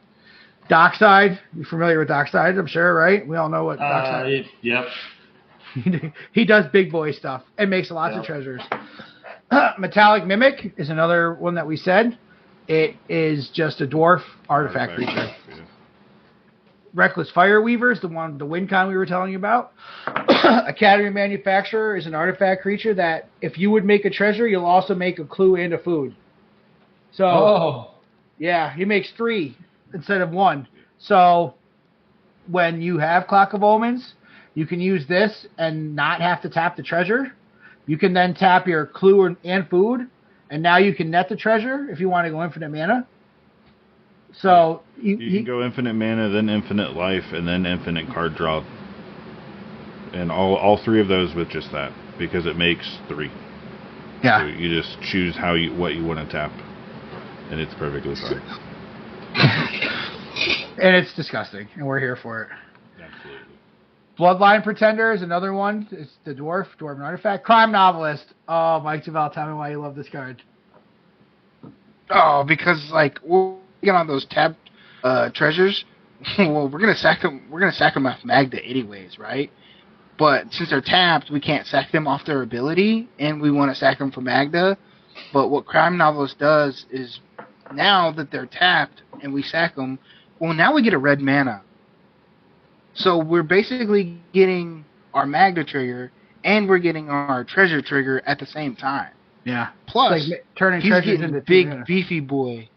Dockside. You're familiar with Dockside, I'm sure, right? We all know what Dockside is. Yep. He does big boy stuff and makes lots of treasures. Metallic Mimic is another one that we said. It is just a dwarf artifact creature. Yeah. Reckless Fireweaver is the wind con we were telling you about. Academy Manufacturer is an artifact creature that if you would make a treasure, you'll also make a clue and a food. So, yeah, he makes 3 instead of 1. So when you have Clock of Omens, you can use this and not have to tap the treasure. You can then tap your clue and food, and now you can net the treasure if you want to go infinite mana. So you can go infinite mana, then infinite life, and then infinite card draw. And all 3 of those with just that, because it makes 3. Yeah. So you just choose what you want to tap, and it's perfectly fine. And it's disgusting, and we're here for it. Absolutely. Bloodline Pretender is another one. It's the Dwarven artifact. Crime Novelist. Oh, Mike Duval, tell me why you love this card. Oh, because like we'll get on those tapped treasures. Well, we're gonna sack them. We're gonna sack them off Magda anyways, right? But since they're tapped, we can't sack them off their ability, and we want to sack them for Magda. But what Crime Novelist does is, now that they're tapped and we sack them, well, now we get a red mana. So we're basically getting our Magda trigger, and we're getting our treasure trigger at the same time. Yeah. Plus, like turning he's treasures getting into big, beefy boy.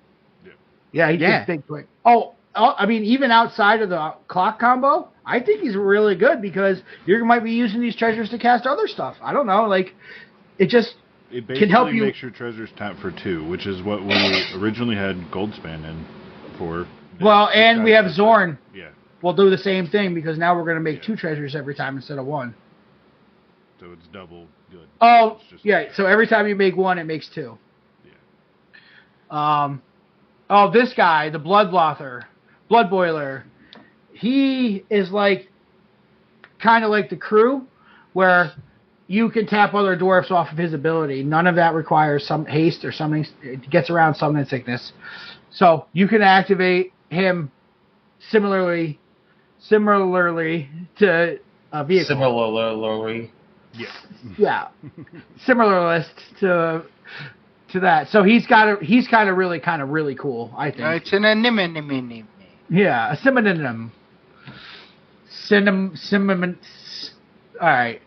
Yeah, he gets big quick. Oh, I mean, even outside of the clock combo, I think he's really good because you might be using these treasures to cast other stuff. I don't know, like it can help you. It makes your treasures tap for 2, which is what we originally had Goldspan in for. Well, and we have Zorn. Yeah. We'll do the same thing because now we're going to make 2 treasures every time instead of 1. So it's double good. Oh, yeah. So every time you make 1, it makes 2. Yeah. Oh, this guy, the Blood Boiler. He is like kind of like the crew, where you can tap other dwarfs off of his ability. None of that requires some haste or something. It gets around Summon Sickness. So you can activate him similarly to a vehicle. Similarly. Yeah. Similar list to that. So he's kind of really cool, I think. It's an anemone. Yeah, a synonym. Cinnamon. All right.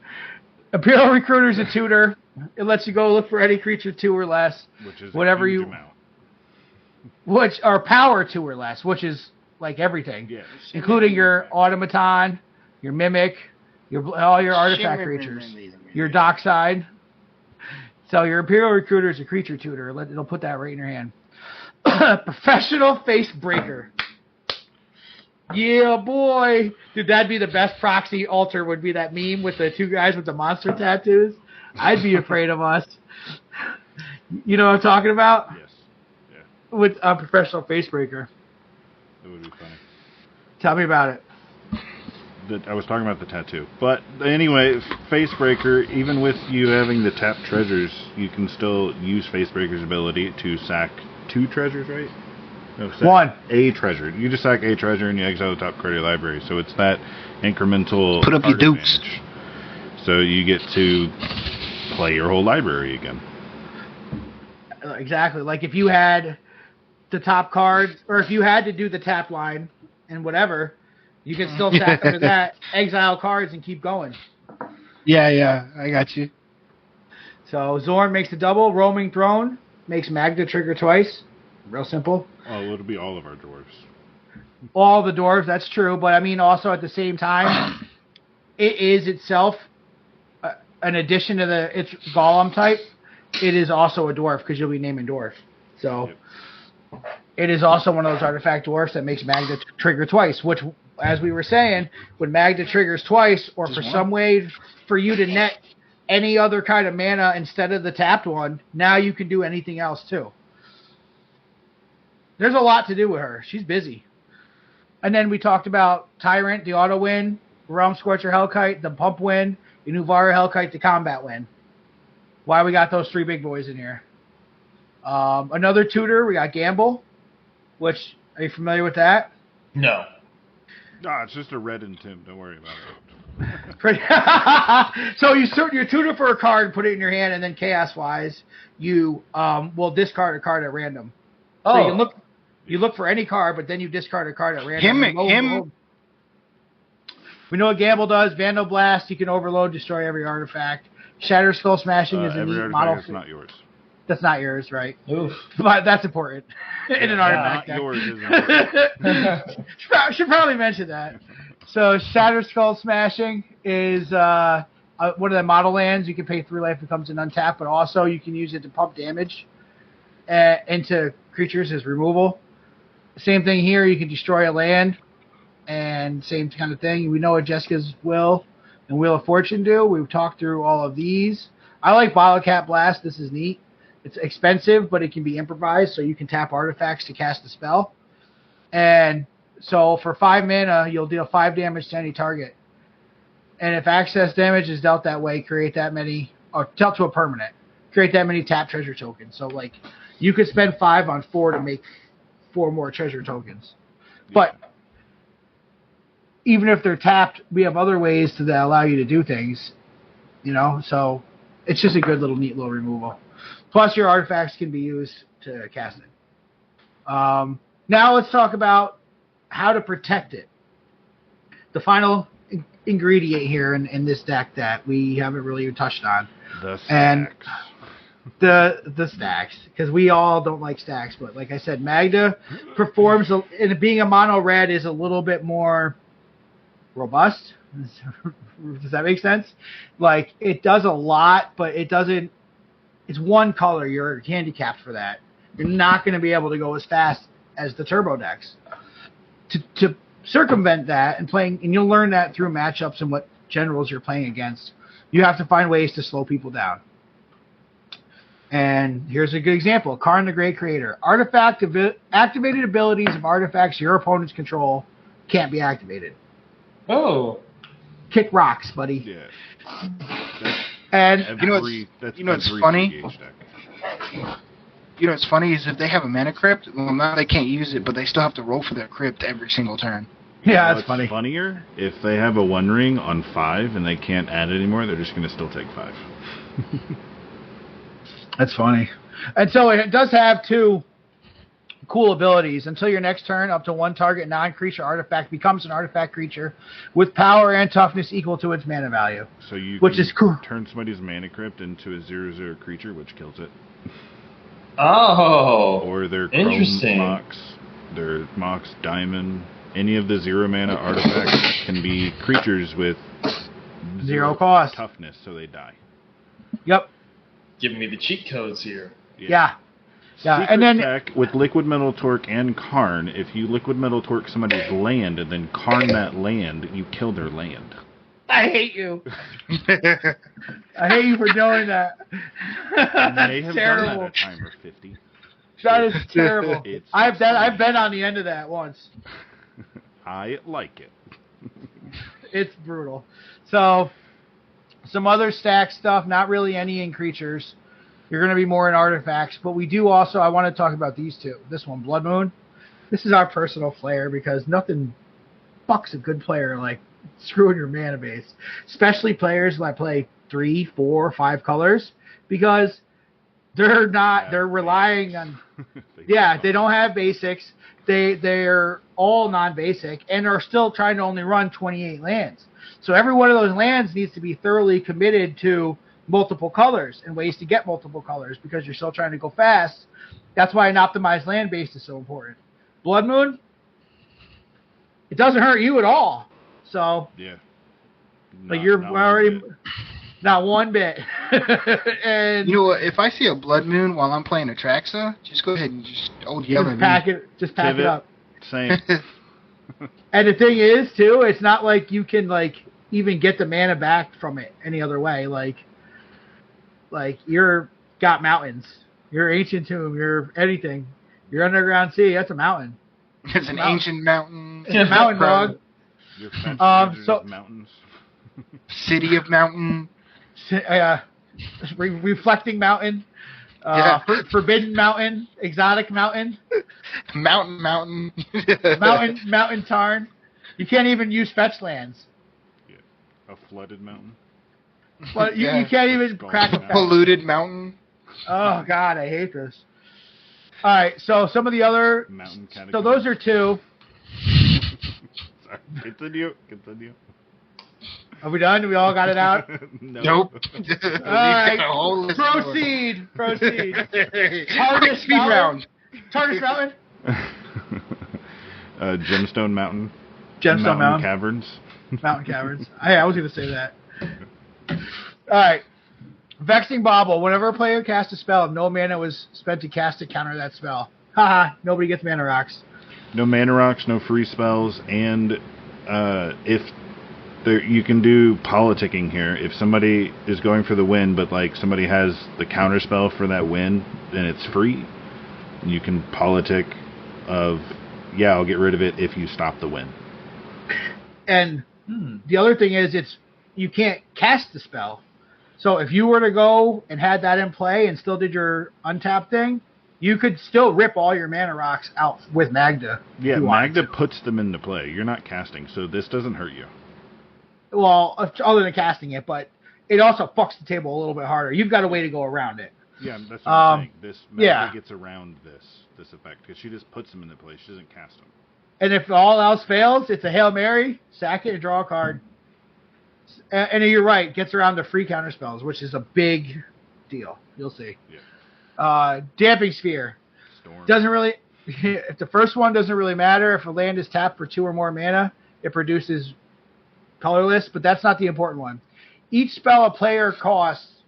Imperial Recruiter's a tutor. It lets you go look for any creature 2 or less. Which is whatever a huge you. amount. Which are power 2 or less, which is like everything, yes. including your automaton, your mimic, all your artifact creatures, your dockside. So your Imperial Recruiter is a creature tutor. It'll put that right in your hand. Professional Face Breaker. Yeah, boy. Dude, that'd be the best proxy altar, would be that meme with the 2 guys with the monster tattoos. I'd be afraid of us. You know what I'm talking about? Yes. Yeah. With a Professional Face Breaker. That would be funny. Tell me about it. I was talking about the tattoo. But anyway, Facebreaker, even with you having the tapped treasures, you can still use Facebreaker's ability to sack 2 treasures, right? No, 1. A treasure. You just sack a treasure and you exile the top card of your library. So it's that incremental. Put up your dukes. So you get to play your whole library again. Exactly. Like if you had the top card, or if you had to do the tap line and whatever, you can still sack under that, exile cards, and keep going. Yeah, I got you. So Zorn makes a double. Roaming Throne makes Magda trigger twice. Real simple. Oh, it'll be all of our dwarves. All the dwarves, that's true. But I mean, also at the same time, it is itself an addition to its golem type. It is also a dwarf because you'll be naming dwarf. So it is also one of those artifact dwarfs that makes Magda trigger twice, which, as we were saying, when Magda triggers twice, or for some way for you to net any other kind of mana instead of the tapped one, now you can do anything else too. There's a lot to do with her. She's busy. And then we talked about Tyrant, the auto win, Realm Scorcher Hellkite, the pump win, Inuvara Hellkite, the combat win. Why we got those 3 big boys in here. Another tutor, we got Gamble, which, are you familiar with that? No. No, it's just a red and Tim. Don't worry about it. So you tutor for a card, put it in your hand, and then chaos-wise, you will discard a card at random. So you look for any card, but then you discard a card at random. We know what Gamble does. Vandal Blast, you can overload, destroy every artifact. Shatter Skull Smashing is a neat model. That's not yours. That's not yours, right? Oof. But that's important in an artifact deck. Yours is important. Should probably mention that. So Shatter Skull Smashing is one of the model lands. You can pay 3 life, becomes an untap, but also you can use it to pump damage into creatures as removal. Same thing here. You can destroy a land, and same kind of thing. We know what Jessica's Will and Wheel of Fortune do. We've talked through all of these. I like Bottle Cap Blast. This is neat. It's expensive, but it can be improvised, so you can tap artifacts to cast a spell. And so for 5 mana, you'll deal 5 damage to any target. And if access damage is dealt that way, create that many, or dealt to a permanent, create that many tap treasure tokens. So like, you could spend 5 on 4 to make 4 more treasure tokens. But even if they're tapped, we have other ways that allow you to do things, you know, so it's just a good little, neat little removal. Plus your artifacts can be used to cast it. Now let's talk about how to protect it. The final ingredient here in this deck that we haven't really even touched on. The stacks. And the stacks, because we all don't like stacks, but like I said, Magda performs, and being a mono red is a little bit more robust. Does that make sense? Like, it does a lot, but it doesn't. It's one color. You're handicapped for that. You're not going to be able to go as fast as the turbo decks. To circumvent that and you'll learn that through matchups and what generals you're playing against. You have to find ways to slow people down. And here's a good example. Karn the Great Creator. Activated abilities of artifacts your opponents control can't be activated. Oh. Kick rocks, buddy. Yeah. And you know what's funny? You know what's funny is if they have a mana crypt, well, now they can't use it, but they still have to roll for their crypt every single turn. Yeah, that's funny. Funnier, if they have a One Ring on 5 and they can't add it anymore, they're just going to still take 5. That's funny. And so it does have 2 cool abilities. Until your next turn, up to 1 target non-creature artifact becomes an artifact creature with power and toughness equal to its mana value. So you which is cool. Turn somebody's mana crypt into a 0/0 creature, which kills it. Oh, or their interesting. Chrome Mox, their Mox Diamond. Any of the 0 mana artifacts can be creatures with 0 cost toughness, so they die. Yep. Giving me the cheat codes here. Yeah. Secret and then attack with Liquid Metal Torque and Karn. If you Liquid Metal Torque somebody's land and then Karn that land, you kill their land. I hate you. I hate you for doing that. They have terrible. done that a time or 50. That is terrible. I've been on the end of that once. I like it. It's brutal. So, some other stack stuff, not really any in creatures. You're going to be more in artifacts, but we do also, I want to talk about these 2. This one, Blood Moon. This is our personal flair because nothing fucks a good player like screwing your mana base. Especially players that play 3, 4, 5 colors because they're relying on, they don't have basics. They're all non-basic and are still trying to only run 28 lands. So every one of those lands needs to be thoroughly committed to multiple colors and ways to get multiple colors because you're still trying to go fast. That's why an optimized land base is so important. Blood Moon, it doesn't hurt you at all. So, you're already not one bit. And you know what? If I see a Blood Moon while I'm playing Atraxa, just go ahead and just yell at me. Just pack it up. Same. And the thing is, too, it's not like you can even get the mana back from it any other way. Like you're got mountains. You're Ancient Tomb. You're anything. You're Underground Sea. That's a mountain. It's an ancient mountain. It's a mountain, dog. Your mountains. City of Mountain. Reflecting Mountain. Forbidden Mountain. Exotic Mountain. Mountain. Mountain Tarn. You can't even use fetch lands. Yeah. A flooded mountain. But you can't even crack a polluted mountain. Oh God, I hate this. All right, so some of the other mountain categories. So those are 2. Sorry. Continue. Are we done? We all got it out? Nope. All right. Proceed. Target speed round. Target Mountain. Gemstone Mountain. Mountain Caverns. Mountain Caverns. I was going to say that. All right. Vexing Bauble. Whenever a player casts a spell, if no mana was spent to cast it, counter that spell. Haha. Nobody gets mana rocks. No mana rocks, no free spells, and if you can do politicking here. If somebody is going for the win, but somebody has the counter spell for that win, then it's free. And you can politic of, I'll get rid of it if you stop the win. And the other thing is, you can't cast the spell. So if you were to go and had that in play and still did your untap thing, you could still rip all your mana rocks out with Magda. Yeah, Magda puts them into play. You're not casting, so this doesn't hurt you. Well, other than casting it, but it also fucks the table a little bit harder. You've got a way to go around it. Yeah, that's what I'm saying. This Magda gets around this effect because she just puts them into play. She doesn't cast them. And if all else fails, it's a Hail Mary, sack it, and draw a card. And you're right, gets around the free counter spells, which is a big deal. You'll see. Yeah. Damping Sphere. Storm. Doesn't really. If the first one doesn't really matter, if a land is tapped for 2 or more mana, it produces colorless, but that's not the important one. Each spell a player costs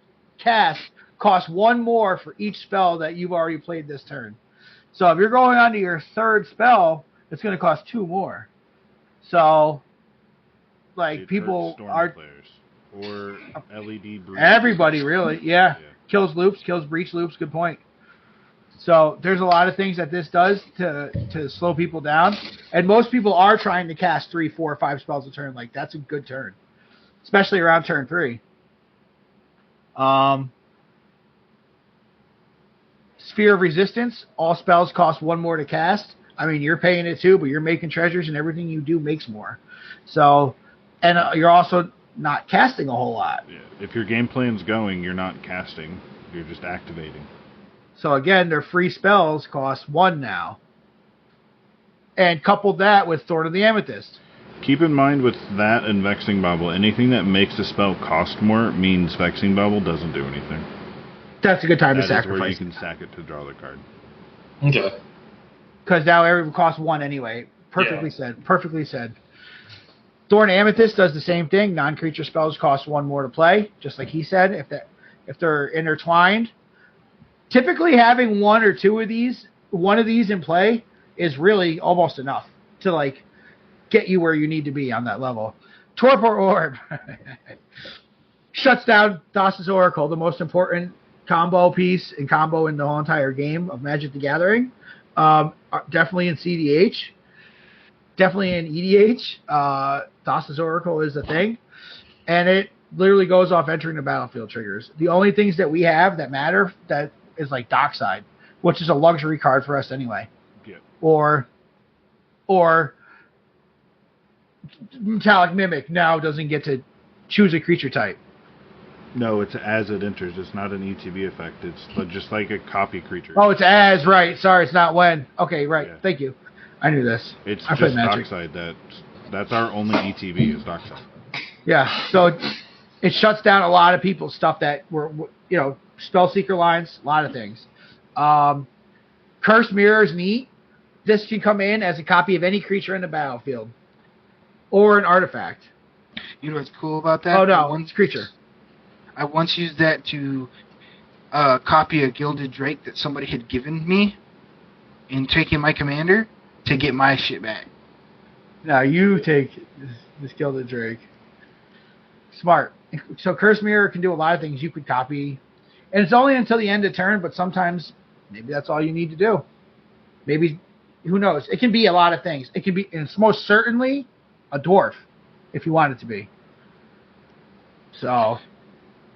1 more for each spell that you've already played this turn. So if you're going on to your 3rd spell, it's going to cost 2 more. So, people are players or LED brew. Everybody really, yeah. Kills loops, kills breach loops. Good point. So there's a lot of things that this does to slow people down, and most people are trying to cast 3, 4, 5 spells a turn. That's a good turn, especially around turn 3. Sphere of Resistance. All spells cost 1 more to cast. I mean, you're paying it too, but you're making treasures, and everything you do makes more. So, and you're also not casting a whole lot. Yeah. If your game plan's going, you're not casting. You're just activating. So again, their free spells cost 1 now. And couple that with Thorn of the Amethyst. Keep in mind with that and Vexing Bauble, anything that makes a spell cost more means Vexing Bauble doesn't do anything. That's a good time to sacrifice. That's where you can sack it to draw the card. Okay. Because now every costs 1 anyway. Perfectly said. Perfectly said. Thorn Amethyst does the same thing. Non-creature spells cost 1 more to play, just like he said. If they're intertwined, typically having one of these in play is really almost enough to like get you where you need to be on that level. Torpor Orb shuts down Thassa's Oracle, the most important combo piece and combo in the whole entire game of Magic the Gathering. Definitely in cEDH. Definitely in EDH. Thassa's Oracle is a thing. And it literally goes off entering the battlefield triggers. The only things that we have that matter that is like Dockside, which is a luxury card for us anyway. Yeah. Or Metallic Mimic now doesn't get to choose a creature type. No, it's as it enters. It's not an ETB effect. It's just like a copy creature. Oh, it's as, right. Sorry, it's not when. Okay, right. Yeah. Thank you. I knew this. It's just Dockside. That's our only ETB is Dockside. Yeah, so it shuts down a lot of people's stuff that were, Spellseeker lines, a lot of things. Curse Mirror is neat. This can come in as a copy of any creature in the battlefield. Or an artifact. You know what's cool about that? Oh, no, it's creature. I once used that to copy a Gilded Drake that somebody had given me and taking my commander to get my shit back. Now you take this Gilded Drake. Smart. So Curse Mirror can do a lot of things you could copy. And it's only until the end of turn, but sometimes maybe that's all you need to do. Maybe, who knows? It can be a lot of things. It can be, and it's most certainly a dwarf, if you want it to be. So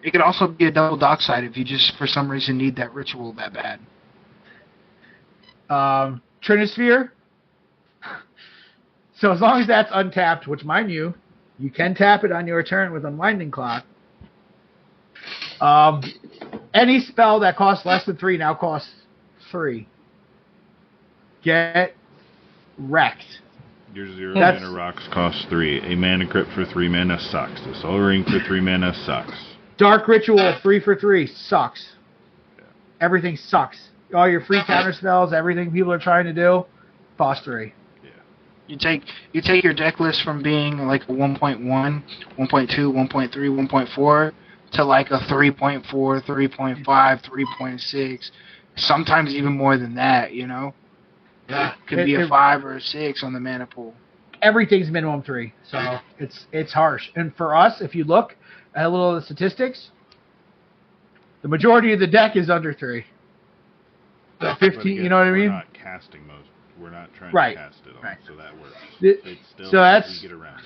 it could also be a double Dockside if you just, for some reason, need that ritual that bad. Trinisphere. So as long as that's untapped, which, mind you can tap it on your turn with Unwinding Clock. Any spell that costs less than 3 now costs 3. Get wrecked. Your 0 mana rocks cost 3. A mana crypt for 3 mana sucks. A soul ring for 3 mana sucks. Dark Ritual 3 for 3 sucks. Yeah. Everything sucks. All your free counter spells, everything people are trying to do, cost 3. Yeah. You take your deck list from being like a 1.1, 1.2, 1.3, 1.4 to like a 3.4, 3.5, 3.6, sometimes even more than that, Yeah, could be a 5 or a 6 on the mana pool. Everything's minimum 3, so it's harsh. And for us, if you look at a little of the statistics, the majority of the deck is under 3. 15, again, you know what I mean? We're not casting most. We're not trying to cast it all, so that works. It's still, so that's, we get around it.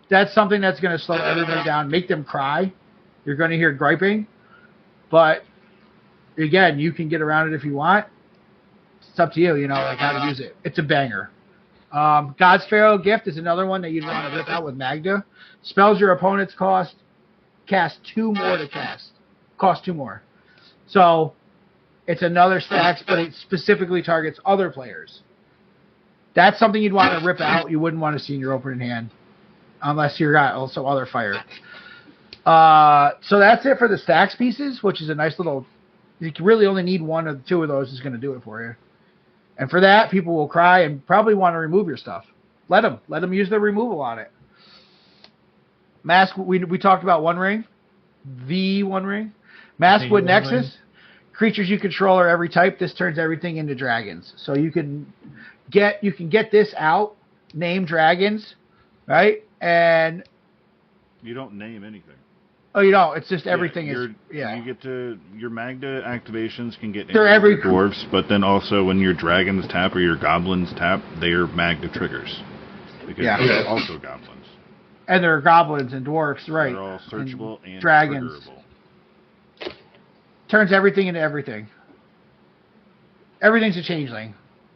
That's something that's going to slow everybody down, make them cry. You're going to hear griping, but again, you can get around it if you want. It's up to you, like how to use it. It's a banger. God's Pharaoh Gift is another one that you'd want to rip out with Magda. Spells your opponents cast 2 more to cast. Cost 2 more. So it's another stacks, but it specifically targets other players. That's something you'd want to rip out. You wouldn't want to see in your opening hand, unless you got also other fire. So that's it for the stacks pieces, which is a nice little. You really only need 1 or 2 of those is going to do it for you. And for that, people will cry and probably want to remove your stuff. Let them use their removal on it. Mask. We talked about One Ring, the One Ring, Maskwood Nexus. Creatures you control are every type. This turns everything into dragons. So you can get this out. Name dragons, right? And you don't name anything. Oh, you don't. It's just everything You get to your Magda activations can get they're every dwarves, but then also when your dragons tap or your goblins tap, they are Magda triggers because they're also goblins. And they're goblins and dwarfs, right? They're all searchable and dragons. Triggerable. Turns everything into everything. Everything's a changeling.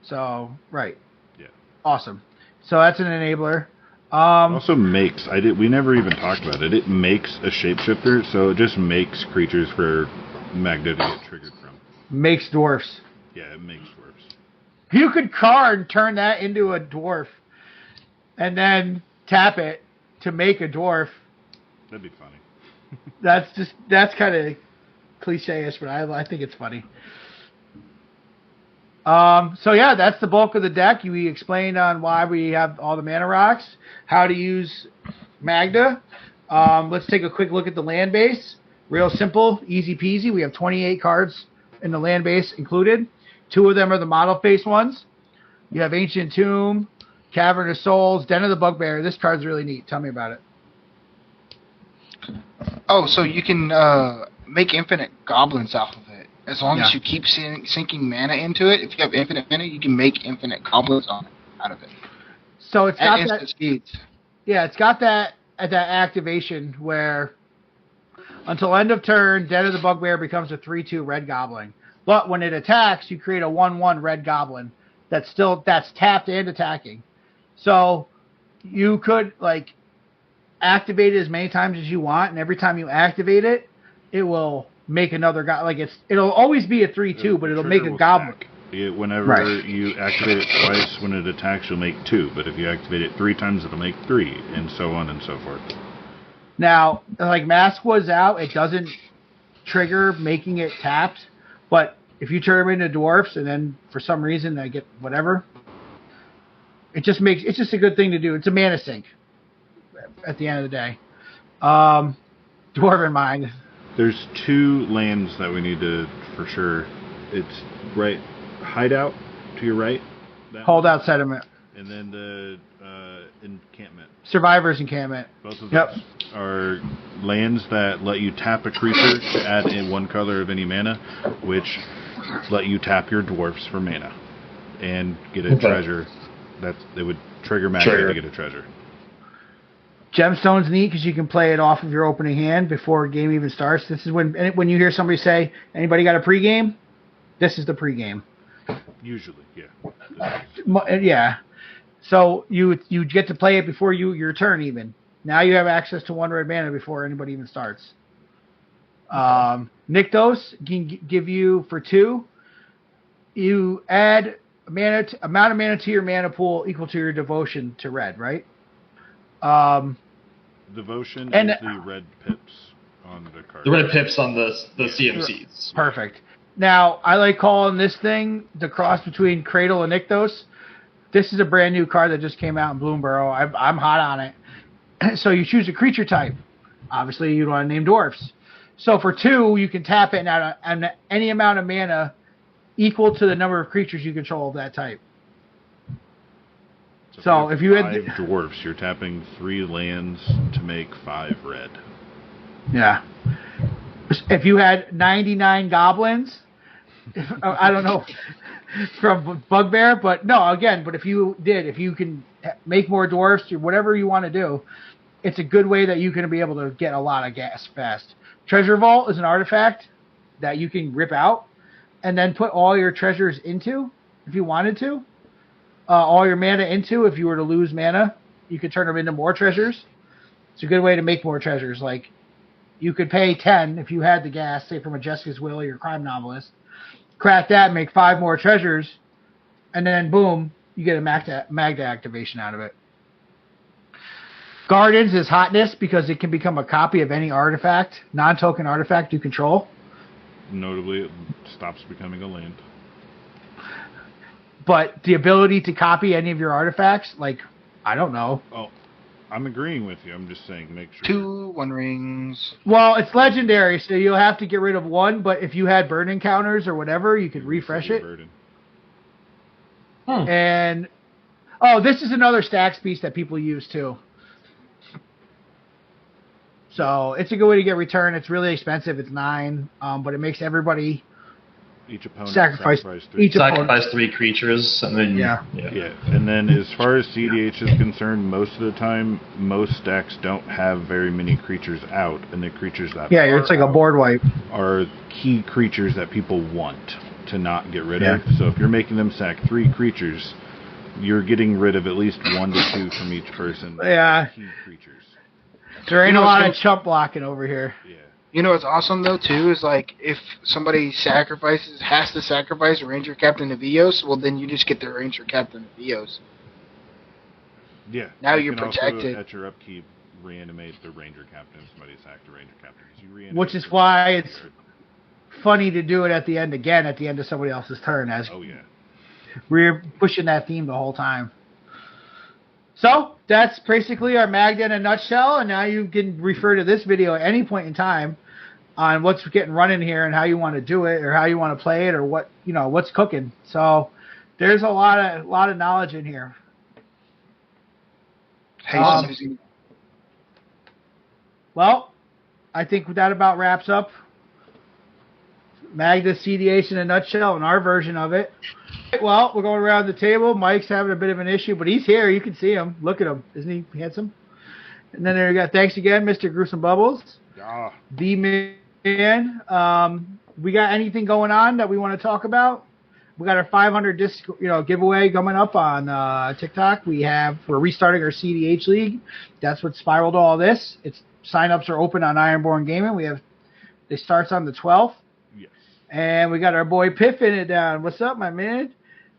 So, right. Yeah. Awesome. So that's an enabler. It also makes, we never even talked about it. It makes a shapeshifter, so it just makes creatures for Magda to get triggered from. Makes dwarfs. Yeah, it makes dwarfs. You could card turn that into a dwarf and then tap it to make a dwarf. That'd be funny. That's kind of cliche-ish, but I think it's funny. So yeah, that's the bulk of the deck. We explained on why we have all the mana rocks, how to use Magda. Let's take a quick look at the land base. Real simple, easy peasy. We have 28 cards in the land base included. 2 of them are the model face ones. You have Ancient Tomb, Cavern of Souls, Den of the Bugbear. This card's really neat. Tell me about it. Oh, so you can make infinite goblins off of it. As long as you keep sinking mana into it, if you have infinite mana, you can make infinite goblins out of it. So it's got instant speeds. Yeah, it's got that activation where until end of turn, Den of the Bugbear becomes a 3/2 red goblin. But when it attacks, you create a 1/1 red goblin that's tapped and attacking. So you could activate it as many times as you want, and every time you activate it, it will make another it'll always be a 3/2, but it'll make a goblin. Whenever you activate it twice, when it attacks, you'll make 2. But if you activate it 3 times, it'll make 3, and so on and so forth. Now, Mask was out, it doesn't trigger making it tapped, but if you turn them into dwarfs and then for some reason they get whatever, it's just a good thing to do. It's a mana sink at the end of the day. Dwarven Mind. There's 2 lands that we need to, for sure. It's right, Hideout to your right. Holdout Sediment. And then the Encampment. Survivor's Encampment. Both of those are lands that let you tap a creature to add in 1 color of any mana, which let you tap your dwarfs for mana and get a treasure. They would trigger Magda to get a treasure. Gemstone's neat because you can play it off of your opening hand before a game even starts. This is when you hear somebody say, "Anybody got a pregame?" This is the pregame. Usually, yeah. Yeah. So you get to play it before your turn even. Now you have access to 1 red mana before anybody even starts. Nykthos can give you for 2. You add amount of mana to your mana pool equal to your devotion to red, right? Devotion and the red pips on the card. The red pips on the CMCs. Perfect. Now, I like calling this thing the cross between Cradle and Nykthos. This is a brand new card that just came out in Bloomborough. I'm hot on it. So you choose a creature type. Obviously, you want to name dwarfs. So for 2, you can tap it and any amount of mana equal to the number of creatures you control of that type. So if you had 5 dwarfs, you're tapping 3 lands to make 5 red. Yeah. If you had 99 goblins, I don't know from Bugbear, but if you can make more dwarfs or whatever you want to do, it's a good way that you can be able to get a lot of gas fast. Treasure Vault is an artifact that you can rip out and then put all your treasures into if you wanted to. All your mana into. If you were to lose mana, you could turn them into more treasures. It's a good way to make more treasures. You could pay 10 if you had the gas, say from a Jessica's Will or your crime novelist. Crack that, make 5 more treasures, and then boom, you get a Magda activation out of it. Gardens is hotness because it can become a copy of any artifact, non-token artifact you control. Notably, it stops becoming a land. But the ability to copy any of your artifacts, I don't know. Oh, I'm agreeing with you. I'm just saying, make sure. 2 One Rings. Well, it's legendary, so you'll have to get rid of 1. But if you had burn encounters or whatever, you could refresh it. And this is another stacks piece that people use too. So it's a good way to get return. It's really expensive. It's 9, but it makes everybody. Each opponent sacrifice 3. Sacrifice 3 creatures, and then yeah. And then as far as cEDH is concerned, most of the time, most stacks don't have very many creatures out, and the creatures that it's like a board wipe. are key creatures that people want. to not get rid of. So if you're making them sack 3 creatures, you're getting rid of at least 1 to 2 from each person. Yeah. Key creatures. There ain't a lot of chump blocking over here. Yeah. You know what's awesome though too is like if somebody has to sacrifice a Ranger Captain of Eos, well then you just get the Ranger Captain of Eos. Yeah. Now you you're can protected. Also, at your upkeep, reanimate the Ranger Captain. Somebody sacked a Ranger Captain. Which is why it's funny to do it at the end again, at the end of somebody else's turn. We're pushing that theme the whole time. So that's basically our Magda in a nutshell, and now you can refer to this video at any point in time on what's getting running here and how you want to do it or how you want to play it or what's cooking. So there's a lot of knowledge in here. Well, I think that about wraps up Magda cEDH in a nutshell and our version of it. Well, we're going around the table. Mike's having a bit of an issue, but he's here. You can see him. Look at him. Isn't he handsome? And then there we got, thanks again, Mr. Gruesome Bubbles. Yeah. The man. We got anything going on that we want to talk about? We got our 500 disc, giveaway coming up on TikTok. We're restarting our cEDH League. That's what spiraled all this. Sign-ups are open on Ironborn Gaming. It starts on the 12th. Yes. And we got our boy Piff in it down. What's up, my man?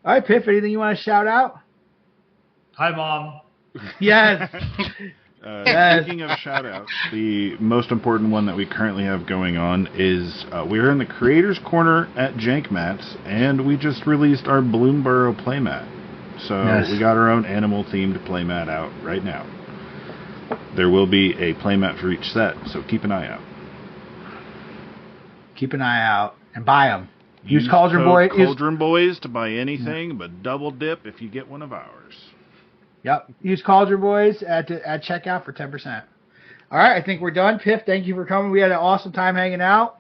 All right, Piff, anything you want to shout out? Hi, Mom. Yes. Speaking of shout-outs, the most important one that we currently have going on is we're in the Creators Corner at Jank Mats, and we just released our Bloomburrow playmat. So we got our own animal-themed playmat out right now. There will be a playmat for each set, so keep an eye out. Keep an eye out and buy them. Use Cauldron Boys. Cauldron Boys to buy anything, but double dip if you get one of ours. Yep. Use Cauldron Boys at checkout for 10%. All right, I think we're done. Piff, thank you for coming. We had an awesome time hanging out.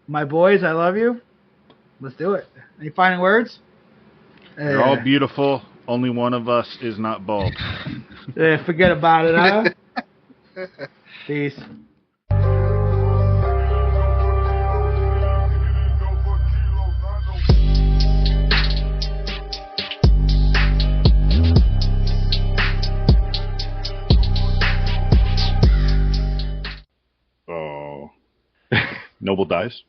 My boys, I love you. Let's do it. Any final words? You're all beautiful. Only one of us is not bald. Forget about it, huh? Peace. Oh. Noble dies.